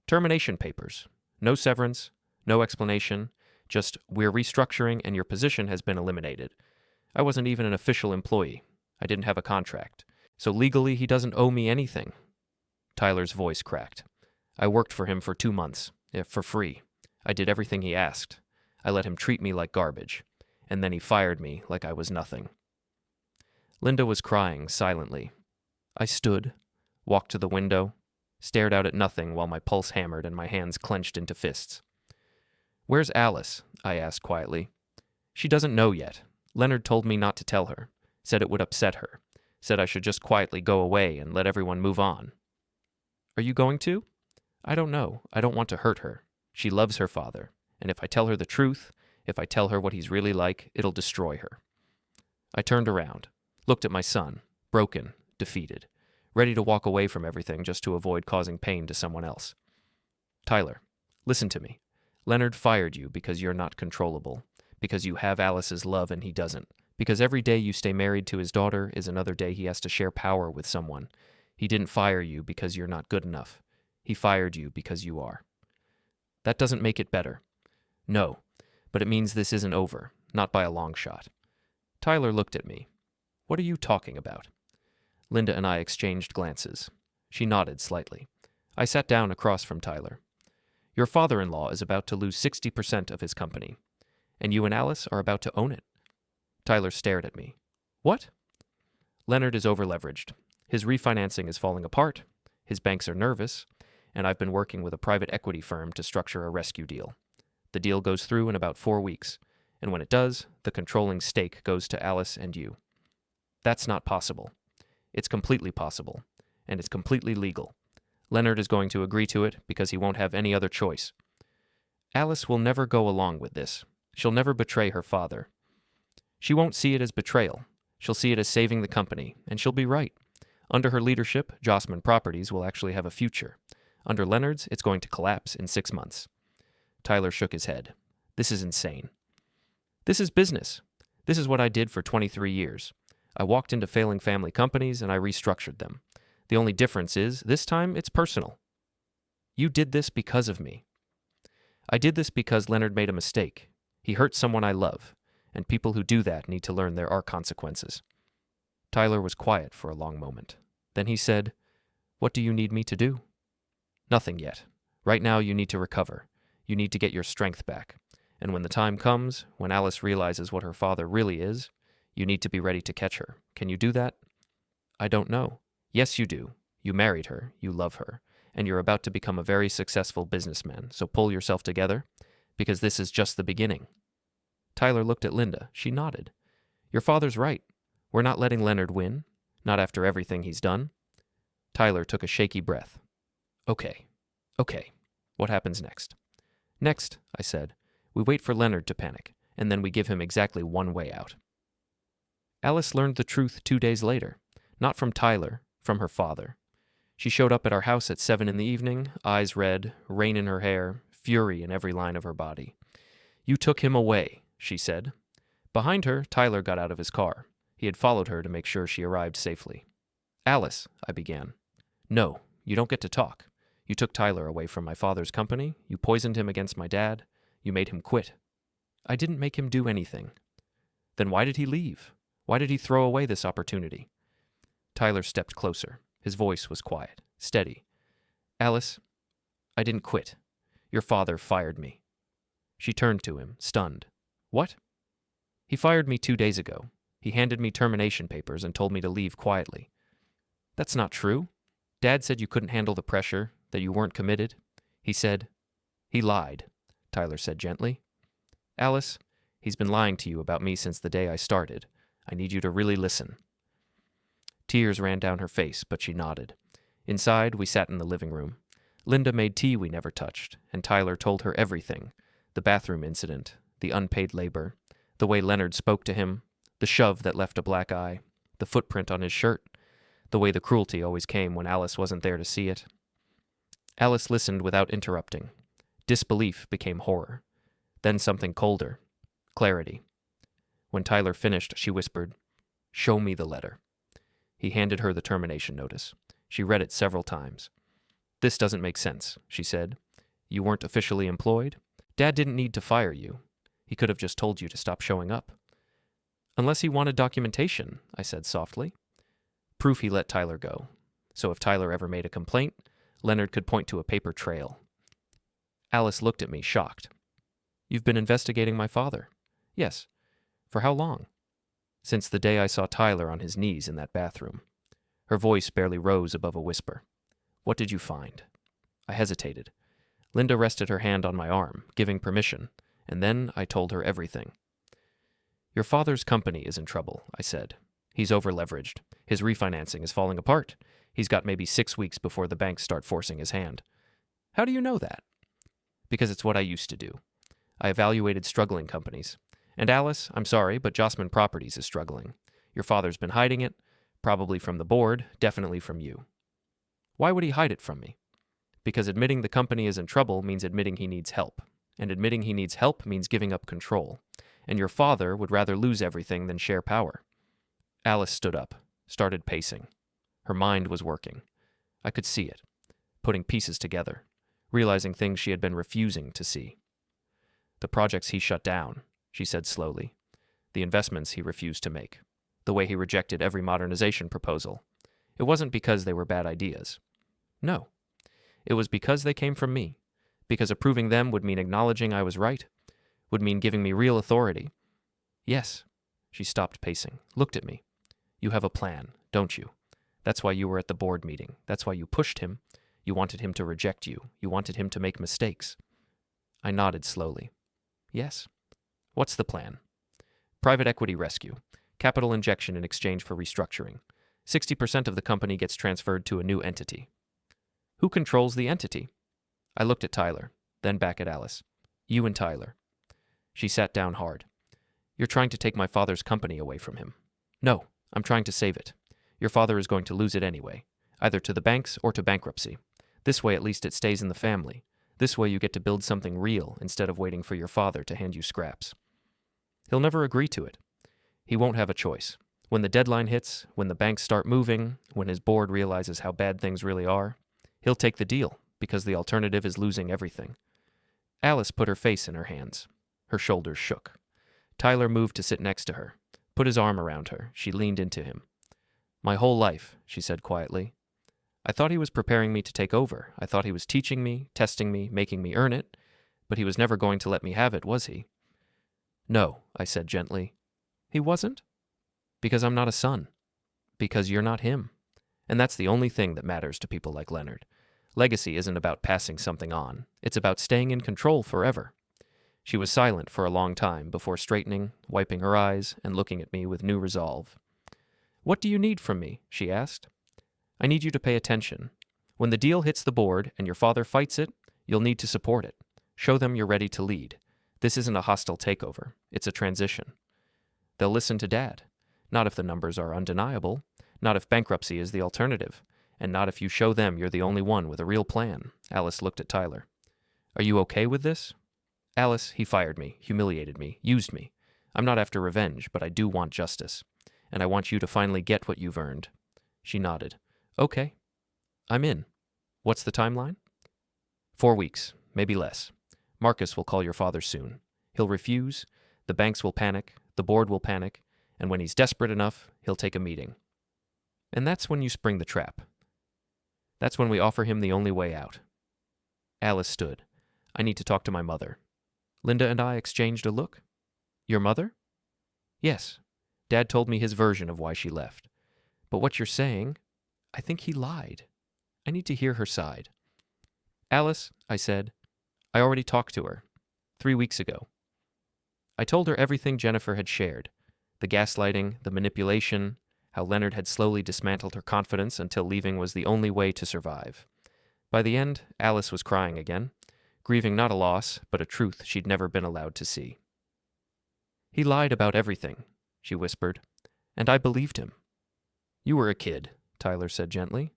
[SPEAKER 1] Termination papers. No severance, no explanation, just, 'We're restructuring and your position has been eliminated.' I wasn't even an official employee. I didn't have a contract. So legally, he doesn't owe me anything." Tyler's voice cracked. "I worked for him for 2 months, for free. I did everything he asked. I let him treat me like garbage. And then he fired me like I was nothing." Linda was crying silently. I stood, walked to the window, stared out at nothing while my pulse hammered and my hands clenched into fists. "Where's Alice?" I asked quietly. "She doesn't know yet. Leonard told me not to tell her, said it would upset her, said I should just quietly go away and let everyone move on." "Are you going to?" "I don't know. I don't want to hurt her. She loves her father, and if I tell her the truth, if I tell her what he's really like, it'll destroy her." I turned around, looked at my son, broken, defeated, ready to walk away from everything just to avoid causing pain to someone else. "Tyler, listen to me. Leonard fired you because you're not controllable, because you have Alice's love and he doesn't, because every day you stay married to his daughter is another day he has to share power with someone. He didn't fire you because you're not good enough. He fired you because you are. That doesn't make it better. No, but it means this isn't over, not by a long shot." Tyler looked at me. "What are you talking about?" Linda and I exchanged glances. She nodded slightly. I sat down across from Tyler. Your father-in-law is about to lose 60% of his company, and you and Alice are about to own it. Tyler stared at me. What? Leonard is over-leveraged. His refinancing is falling apart, his banks are nervous, and I've been working with a private equity firm to structure a rescue deal. The deal goes through in about 4 weeks, and when it does, the controlling stake goes to Alice and you. That's not possible. It's completely possible, and it's completely legal. Leonard is going to agree to it because he won't have any other choice. Alice will never go along with this. She'll never betray her father. She won't see it as betrayal. She'll see it as saving the company, and she'll be right. Under her leadership, Jossman Properties will actually have a future. Under Leonard's, it's going to collapse in 6 months. Tyler shook his head. This is insane. This is business. This is what I did for 23 years. I walked into failing family companies and I restructured them. The only difference is, this time, it's personal. You did this because of me. I did this because Leonard made a mistake. He hurt someone I love, and people who do that need to learn there are consequences. Tyler was quiet for a long moment. Then he said, "What do you need me to do?" "Nothing yet. Right now you need to recover. You need to get your strength back. And when the time comes, when Alice realizes what her father really is, you need to be ready to catch her. Can you do that?" "I don't know." "Yes, you do. You married her, you love her, and you're about to become a very successful businessman, so pull yourself together, because this is just the beginning." Tyler looked at Linda. She nodded. "Your father's right. We're not letting Leonard win, not after everything he's done." Tyler took a shaky breath. Okay. What happens next?" "Next," I said, "we wait for Leonard to panic, and then we give him exactly one way out." Alice learned the truth 2 days later, not from Tyler, from her father. She showed up at our house at 7 in the evening, eyes red, rain in her hair, fury in every line of her body. "You took him away," she said. Behind her, Tyler got out of his car. He had followed her to make sure she arrived safely. "Alice," I began. "No, you don't get to talk. You took Tyler away from my father's company. You poisoned him against my dad. You made him quit." "I didn't make him do anything." "Then why did he leave? Why did he throw away this opportunity?" Tyler stepped closer. His voice was quiet, steady. "Alice, I didn't quit. Your father fired me." She turned to him, stunned. "What?" "He fired me 2 days ago. He handed me termination papers and told me to leave quietly." "That's not true. Dad said you couldn't handle the pressure, that you weren't committed. He said—" "He lied," Tyler said gently. "Alice, he's been lying to you about me since the day I started. I need you to really listen." Tears ran down her face, but she nodded. Inside, we sat in the living room. Linda made tea we never touched, and Tyler told her everything. The bathroom incident, the unpaid labor, the way Leonard spoke to him, the shove that left a black eye, the footprint on his shirt, the way the cruelty always came when Alice wasn't there to see it. Alice listened without interrupting. Disbelief became horror. Then something colder. Clarity. When Tyler finished, she whispered, "Show me the letter." He handed her the termination notice. She read it several times. "This doesn't make sense," she said. "You weren't officially employed? Dad didn't need to fire you. He could have just told you to stop showing up." "Unless he wanted documentation," I said softly. Proof he let Tyler go. So if Tyler ever made a complaint, Leonard could point to a paper trail. Alice looked at me, shocked. "You've been investigating my father?" "Yes." "For how long?" "Since the day I saw Tyler on his knees in that bathroom." Her voice barely rose above a whisper. "What did you find?" I hesitated. Linda rested her hand on my arm, giving permission, and then I told her everything. "Your father's company is in trouble," I said. "He's over-leveraged. His refinancing is falling apart. He's got maybe 6 weeks before the banks start forcing his hand." "How do you know that?" "Because it's what I used to do. I evaluated struggling companies. And Alice, I'm sorry, but Jossman Properties is struggling. Your father's been hiding it, probably from the board, definitely from you." "Why would he hide it from me?" "Because admitting the company is in trouble means admitting he needs help. And admitting he needs help means giving up control. And your father would rather lose everything than share power." Alice stood up, started pacing. Her mind was working. I could see it, putting pieces together, realizing things she had been refusing to see. "The projects he shut down," she said slowly. "The investments he refused to make. The way he rejected every modernization proposal. It wasn't because they were bad ideas. No. It was because they came from me. Because approving them would mean acknowledging I was right, would mean giving me real authority. Yes. She stopped pacing, looked at me. You have a plan, don't you? That's why you were at the board meeting. That's why you pushed him. You wanted him to reject you. You wanted him to make mistakes. I nodded slowly. Yes. What's the plan? Private equity rescue. Capital injection in exchange for restructuring. 60% of the company gets transferred to a new entity. Who controls the entity? I looked at Tyler, then back at Alice. You and Tyler. She sat down hard. You're trying to take my father's company away from him. No, I'm trying to save it. Your father is going to lose it anyway, either to the banks or to bankruptcy. This way at least it stays in the family. This way you get to build something real instead of waiting for your father to hand you scraps. He'll never agree to it. He won't have a choice. When the deadline hits, when the banks start moving, when his board realizes how bad things really are, he'll take the deal because the alternative is losing everything. Alice put her face in her hands. Her shoulders shook. Tyler moved to sit next to her, put his arm around her. She leaned into him. My whole life, she said quietly. I thought he was preparing me to take over. I thought he was teaching me, testing me, making me earn it, but he was never going to let me have it, was he? No, I said gently. He wasn't? Because I'm not a son. Because you're not him. And that's the only thing that matters to people like Leonard. Legacy isn't about passing something on. It's about staying in control forever. She was silent for a long time before straightening, wiping her eyes, and looking at me with new resolve. What do you need from me? She asked. I need you to pay attention. When the deal hits the board and your father fights it, you'll need to support it. Show them you're ready to lead. This isn't a hostile takeover. It's a transition. They'll listen to Dad. Not if the numbers are undeniable. Not if bankruptcy is the alternative. And not if you show them you're the only one with a real plan. Alice looked at Tyler. Are you okay with this? Alice, he fired me, humiliated me, used me. I'm not after revenge, but I do want justice. And I want you to finally get what you've earned. She nodded. Okay. I'm in. What's the timeline? 4 weeks, maybe less. Marcus will call your father soon. He'll refuse, the banks will panic, the board will panic, and when he's desperate enough, he'll take a meeting. And that's when you spring the trap. That's when we offer him the only way out. Alice stood. I need to talk to my mother. Linda and I exchanged a look. Your mother? Yes. Dad told me his version of why she left. But what you're saying, I think he lied. I need to hear her side. Alice, I said, I already talked to her 3 weeks ago. I told her everything Jennifer had shared, the gaslighting, the manipulation, how Leonard had slowly dismantled her confidence until leaving was the only way to survive. By the end, Alice was crying again, grieving not a loss, but a truth she'd never been allowed to see. He lied about everything, she whispered, and I believed him. You were a kid, Tyler said gently.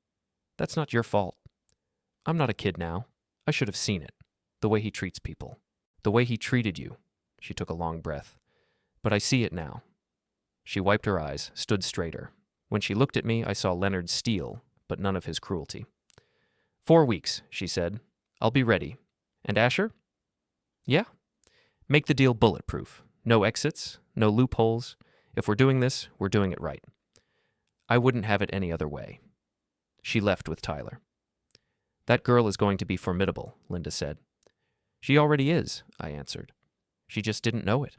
[SPEAKER 1] That's not your fault. I'm not a kid now. I should have seen it. The way he treats people. The way he treated you. She took a long breath. But I see it now. She wiped her eyes, stood straighter. When she looked at me, I saw Leonard's steel, but none of his cruelty. 4 weeks, she said. I'll be ready. And Asher? Yeah? Make the deal bulletproof. No exits, no loopholes. If we're doing this, we're doing it right. I wouldn't have it any other way. She left with Tyler. That girl is going to be formidable, Linda said. She already is, I answered. She just didn't know it.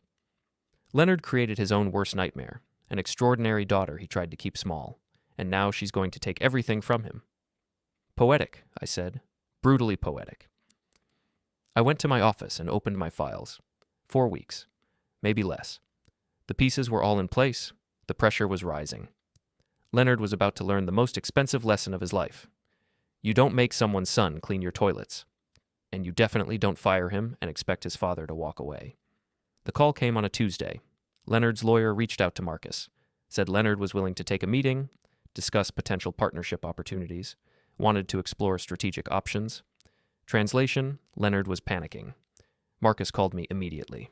[SPEAKER 1] Leonard created his own worst nightmare, an extraordinary daughter he tried to keep small, and now she's going to take everything from him. Poetic, I said. Brutally poetic. I went to my office and opened my files. 4 weeks. Maybe less. The pieces were all in place. The pressure was rising. Leonard was about to learn the most expensive lesson of his life. You don't make someone's son clean your toilets. And you definitely don't fire him and expect his father to walk away. The call came on a Tuesday. Leonard's lawyer reached out to Marcus, said Leonard was willing to take a meeting, discuss potential partnership opportunities, wanted to explore strategic options. Translation, Leonard was panicking. Marcus called me immediately.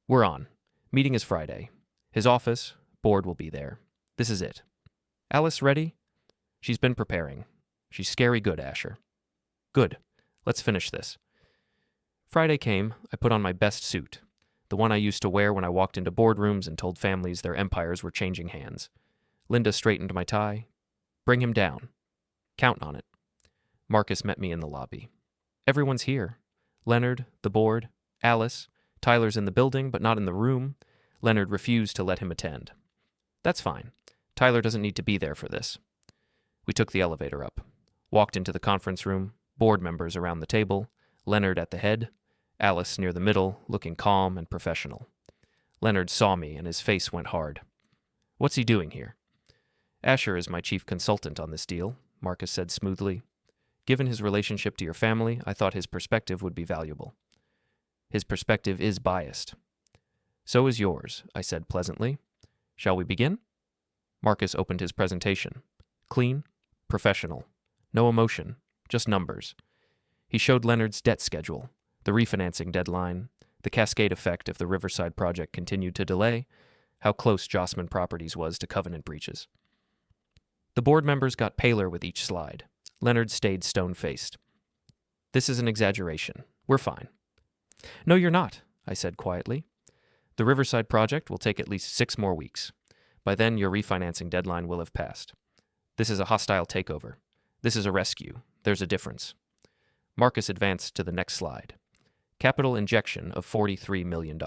[SPEAKER 1] We're on. Meeting is Friday. His office, board will be there. This is it. Alice ready? She's been preparing. She's scary good, Asher. Good. Let's finish this. Friday came. I put on my best suit, the one I used to wear when I walked into boardrooms and told families their empires were changing hands. Linda straightened my tie. Bring him down. Count on it. Marcus met me in the lobby. Everyone's here. Leonard, the board, Alice. Tyler's in the building, but not in the room. Leonard refused to let him attend. That's fine. Tyler doesn't need to be there for this. We took the elevator up, walked into the conference room, board members around the table, Leonard at the head, Alice near the middle, looking calm and professional. Leonard saw me and his face went hard. What's he doing here? Asher is my chief consultant on this deal, Marcus said smoothly. Given his relationship to your family, I thought his perspective would be valuable. His perspective is biased. So is yours, I said pleasantly. Shall we begin? Marcus opened his presentation. Clean, professional, no emotion, just numbers. He showed Leonard's debt schedule, the refinancing deadline, the cascade effect if the Riverside project continued to delay, how close Jossman Properties was to covenant breaches. The board members got paler with each slide. Leonard stayed stone-faced. This is an exaggeration. We're fine. No, you're not, I said quietly. The Riverside project will take at least 6 more weeks. By then, your refinancing deadline will have passed. This is a hostile takeover. This is a rescue. There's a difference. Marcus advanced to the next slide. Capital injection of $43 million.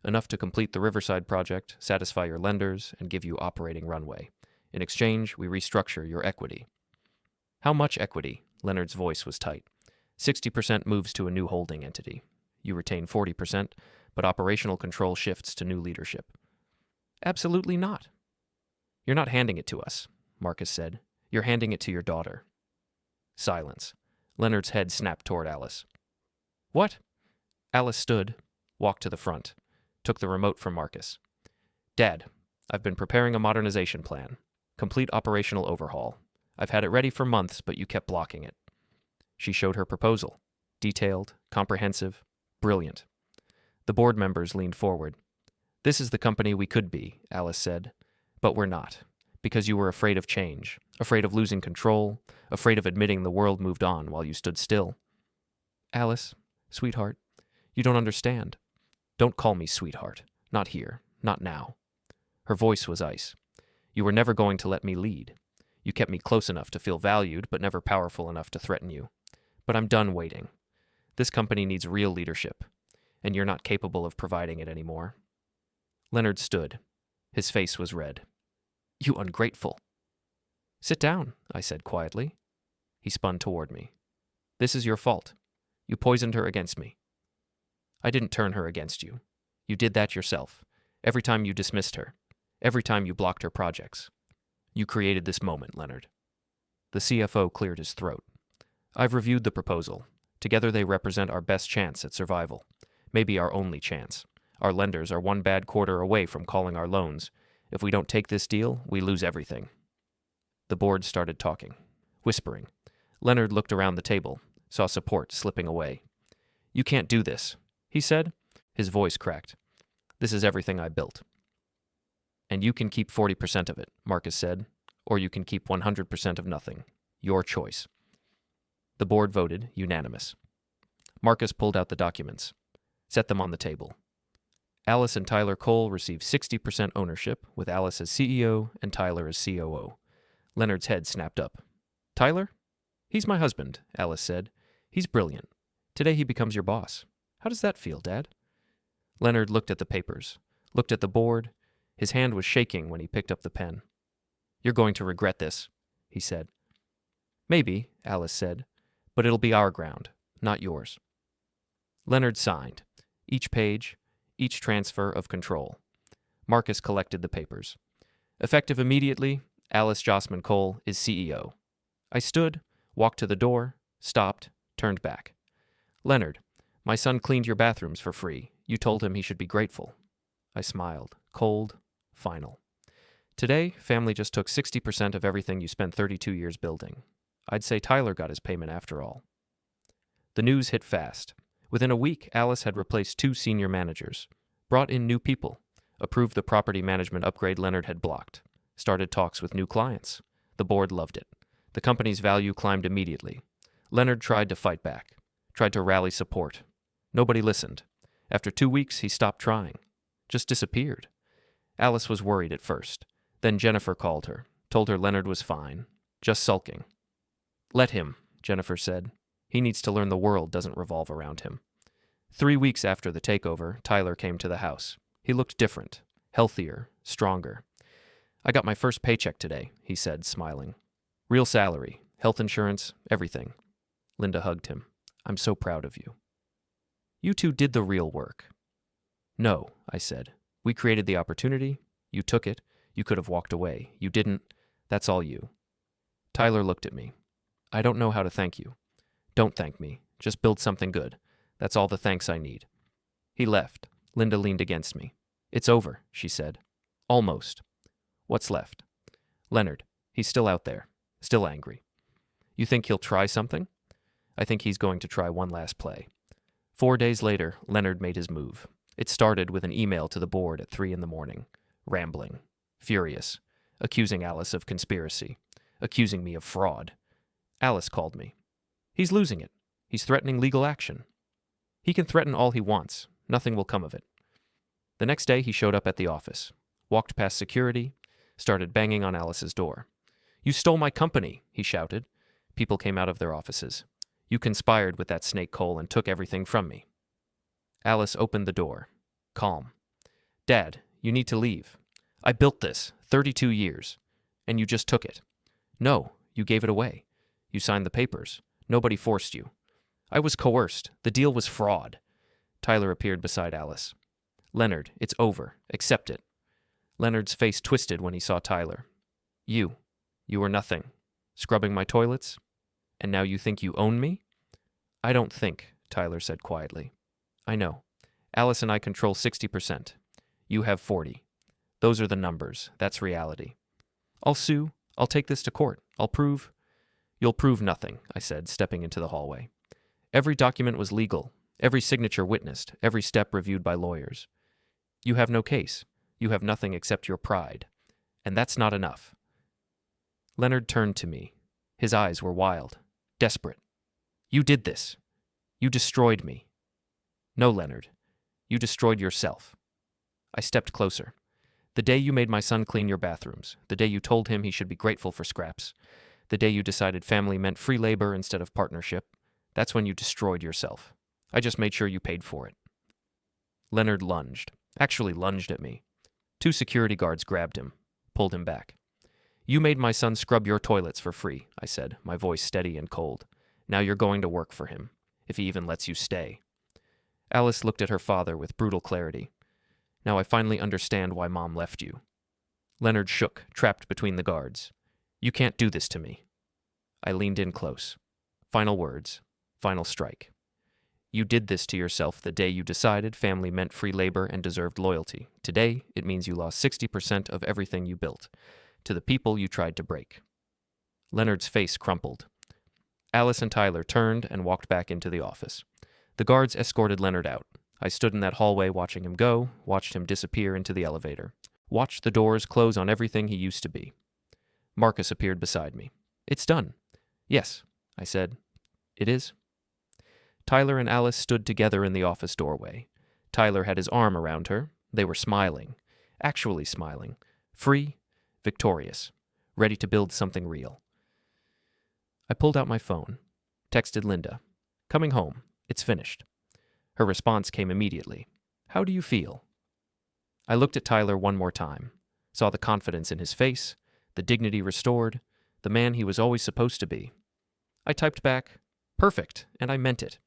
[SPEAKER 1] Enough to complete the Riverside project, satisfy your lenders, and give you operating runway. In exchange, we restructure your equity. How much equity? Leonard's voice was tight. 60% moves to a new holding entity. You retain 40%, but operational control shifts to new leadership. Absolutely not. You're not handing it to us, Marcus said. You're handing it to your daughter. Silence. Leonard's head snapped toward Alice. What? Alice stood, walked to the front, took the remote from Marcus. Dad, I've been preparing a modernization plan. Complete operational overhaul. I've had it ready for months, but you kept blocking it. She showed her proposal. Detailed, comprehensive, brilliant. The board members leaned forward. This is the company we could be, Alice said. But we're not, because you were afraid of change, afraid of losing control, afraid of admitting the world moved on while you stood still. Alice, sweetheart, you don't understand. Don't call me sweetheart. Not here. Not now. Her voice was ice. You were never going to let me lead. You kept me close enough to feel valued, but never powerful enough to threaten you. But I'm done waiting. This company needs real leadership, and you're not capable of providing it anymore. Leonard stood. His face was red. You ungrateful. Sit down, I said quietly. He spun toward me. This is your fault. You poisoned her against me. I didn't turn her against you. You did that yourself. Every time you dismissed her. Every time you blocked her projects. You created this moment, Leonard. The CFO cleared his throat. I've reviewed the proposal. Together they represent our best chance at survival. Maybe our only chance. Our lenders are one bad quarter away from calling our loans. If we don't take this deal, we lose everything. The board started talking, whispering. Leonard looked around the table, saw support slipping away. You can't do this, he said. His voice cracked. This is everything I built. And you can keep 40% of it, Marcus said, or you can keep 100% of nothing. Your choice. The board voted unanimous. Marcus pulled out the documents, set them on the table. Alice and Tyler Cole received 60% ownership, with Alice as CEO and Tyler as COO. Leonard's head snapped up. Tyler? He's my husband, Alice said. He's brilliant. Today he becomes your boss. How does that feel, Dad? Leonard looked at the papers, looked at the board. His hand was shaking when he picked up the pen. You're going to regret this, he said. Maybe, Alice said, but it'll be our ground, not yours. Leonard signed. Each page, each transfer of control. Marcus collected the papers. Effective immediately, Alice Jossman Cole is CEO. I stood, walked to the door, stopped, turned back. Leonard, my son cleaned your bathrooms for free. You told him he should be grateful. I smiled, cold, final. Today, family just took 60% of everything you spent 32 years building. I'd say Tyler got his payment after all. The news hit fast. Within a week, Alice had replaced 2 senior managers, brought in new people, approved the property management upgrade Leonard had blocked, started talks with new clients. The board loved it. The company's value climbed immediately. Leonard tried to fight back, tried to rally support. Nobody listened. After 2 weeks, he stopped trying, just disappeared. Alice was worried at first. Then Jennifer called her, told her Leonard was fine, just sulking. Let him, Jennifer said. He needs to learn the world doesn't revolve around him. 3 weeks after the takeover, Tyler came to the house. He looked different, healthier, stronger. "I got my first paycheck today," he said, smiling. "Real salary, health insurance, everything." Linda hugged him. "I'm so proud of you." "You two did the real work." "No," I said. "We created the opportunity. You took it. You could have walked away. You didn't. That's all you." Tyler looked at me. "I don't know how to thank you." "Don't thank me. Just build something good. That's all the thanks I need." He left. Linda leaned against me. "It's over," she said. "Almost." "What's left?" "Leonard. He's still out there. Still angry." "You think he'll try something?" "I think he's going to try one last play." 4 days later, Leonard made his move. It started with an email to the board at 3 a.m, rambling, furious, accusing Alice of conspiracy, accusing me of fraud. Alice called me. "He's losing it. He's threatening legal action." "He can threaten all he wants. Nothing will come of it." The next day, he showed up at the office, walked past security, started banging on Alice's door. "You stole my company," he shouted. People came out of their offices. "You conspired with that snake Cole and took everything from me." Alice opened the door, calm. "Dad, you need to leave. I built this, 32 years, and you just took it." "No, you gave it away. You signed the papers. Nobody forced you." "I was coerced. The deal was fraud." Tyler appeared beside Alice. "Leonard, it's over. Accept it." Leonard's face twisted when he saw Tyler. You were nothing. Scrubbing my toilets? And now you think you own me?" "I don't think," Tyler said quietly. "I know. Alice and I control 60%. You have 40. Those are the numbers. That's reality. I'll sue. I'll take this to court. I'll prove—" "You'll prove nothing," I said, stepping into the hallway. "Every document was legal. Every signature witnessed. Every step reviewed by lawyers. You have no case. You have nothing except your pride. And that's not enough." Leonard turned to me. His eyes were wild, desperate. "You did this. You destroyed me." "No, Leonard. You destroyed yourself." I stepped closer. "The day you made my son clean your bathrooms, the day you told him he should be grateful for scraps, the day you decided family meant free labor instead of partnership, that's when you destroyed yourself. I just made sure you paid for it." Leonard lunged at me. 2 security guards grabbed him, pulled him back. "You made my son scrub your toilets for free," I said, my voice steady and cold. "Now you're going to work for him, if he even lets you stay." Alice looked at her father with brutal clarity. "Now I finally understand why Mom left you." Leonard shook, trapped between the guards. "You can't do this to me." I leaned in close. Final words. Final strike. "You did this to yourself the day you decided family meant free labor and deserved loyalty. Today, it means you lost 60% of everything you built, to the people you tried to break." Leonard's face crumpled. Alice and Tyler turned and walked back into the office. The guards escorted Leonard out. I stood in that hallway watching him go, watched him disappear into the elevator, watched the doors close on everything he used to be. Marcus appeared beside me. "It's done." "Yes," I said. "It is?" Tyler and Alice stood together in the office doorway. Tyler had his arm around her. They were smiling, actually smiling, free, victorious, ready to build something real. I pulled out my phone, texted Linda, "Coming home. It's finished." Her response came immediately. "How do you feel?" I looked at Tyler one more time, saw the confidence in his face, the dignity restored, the man he was always supposed to be. I typed back, "Perfect," and I meant it.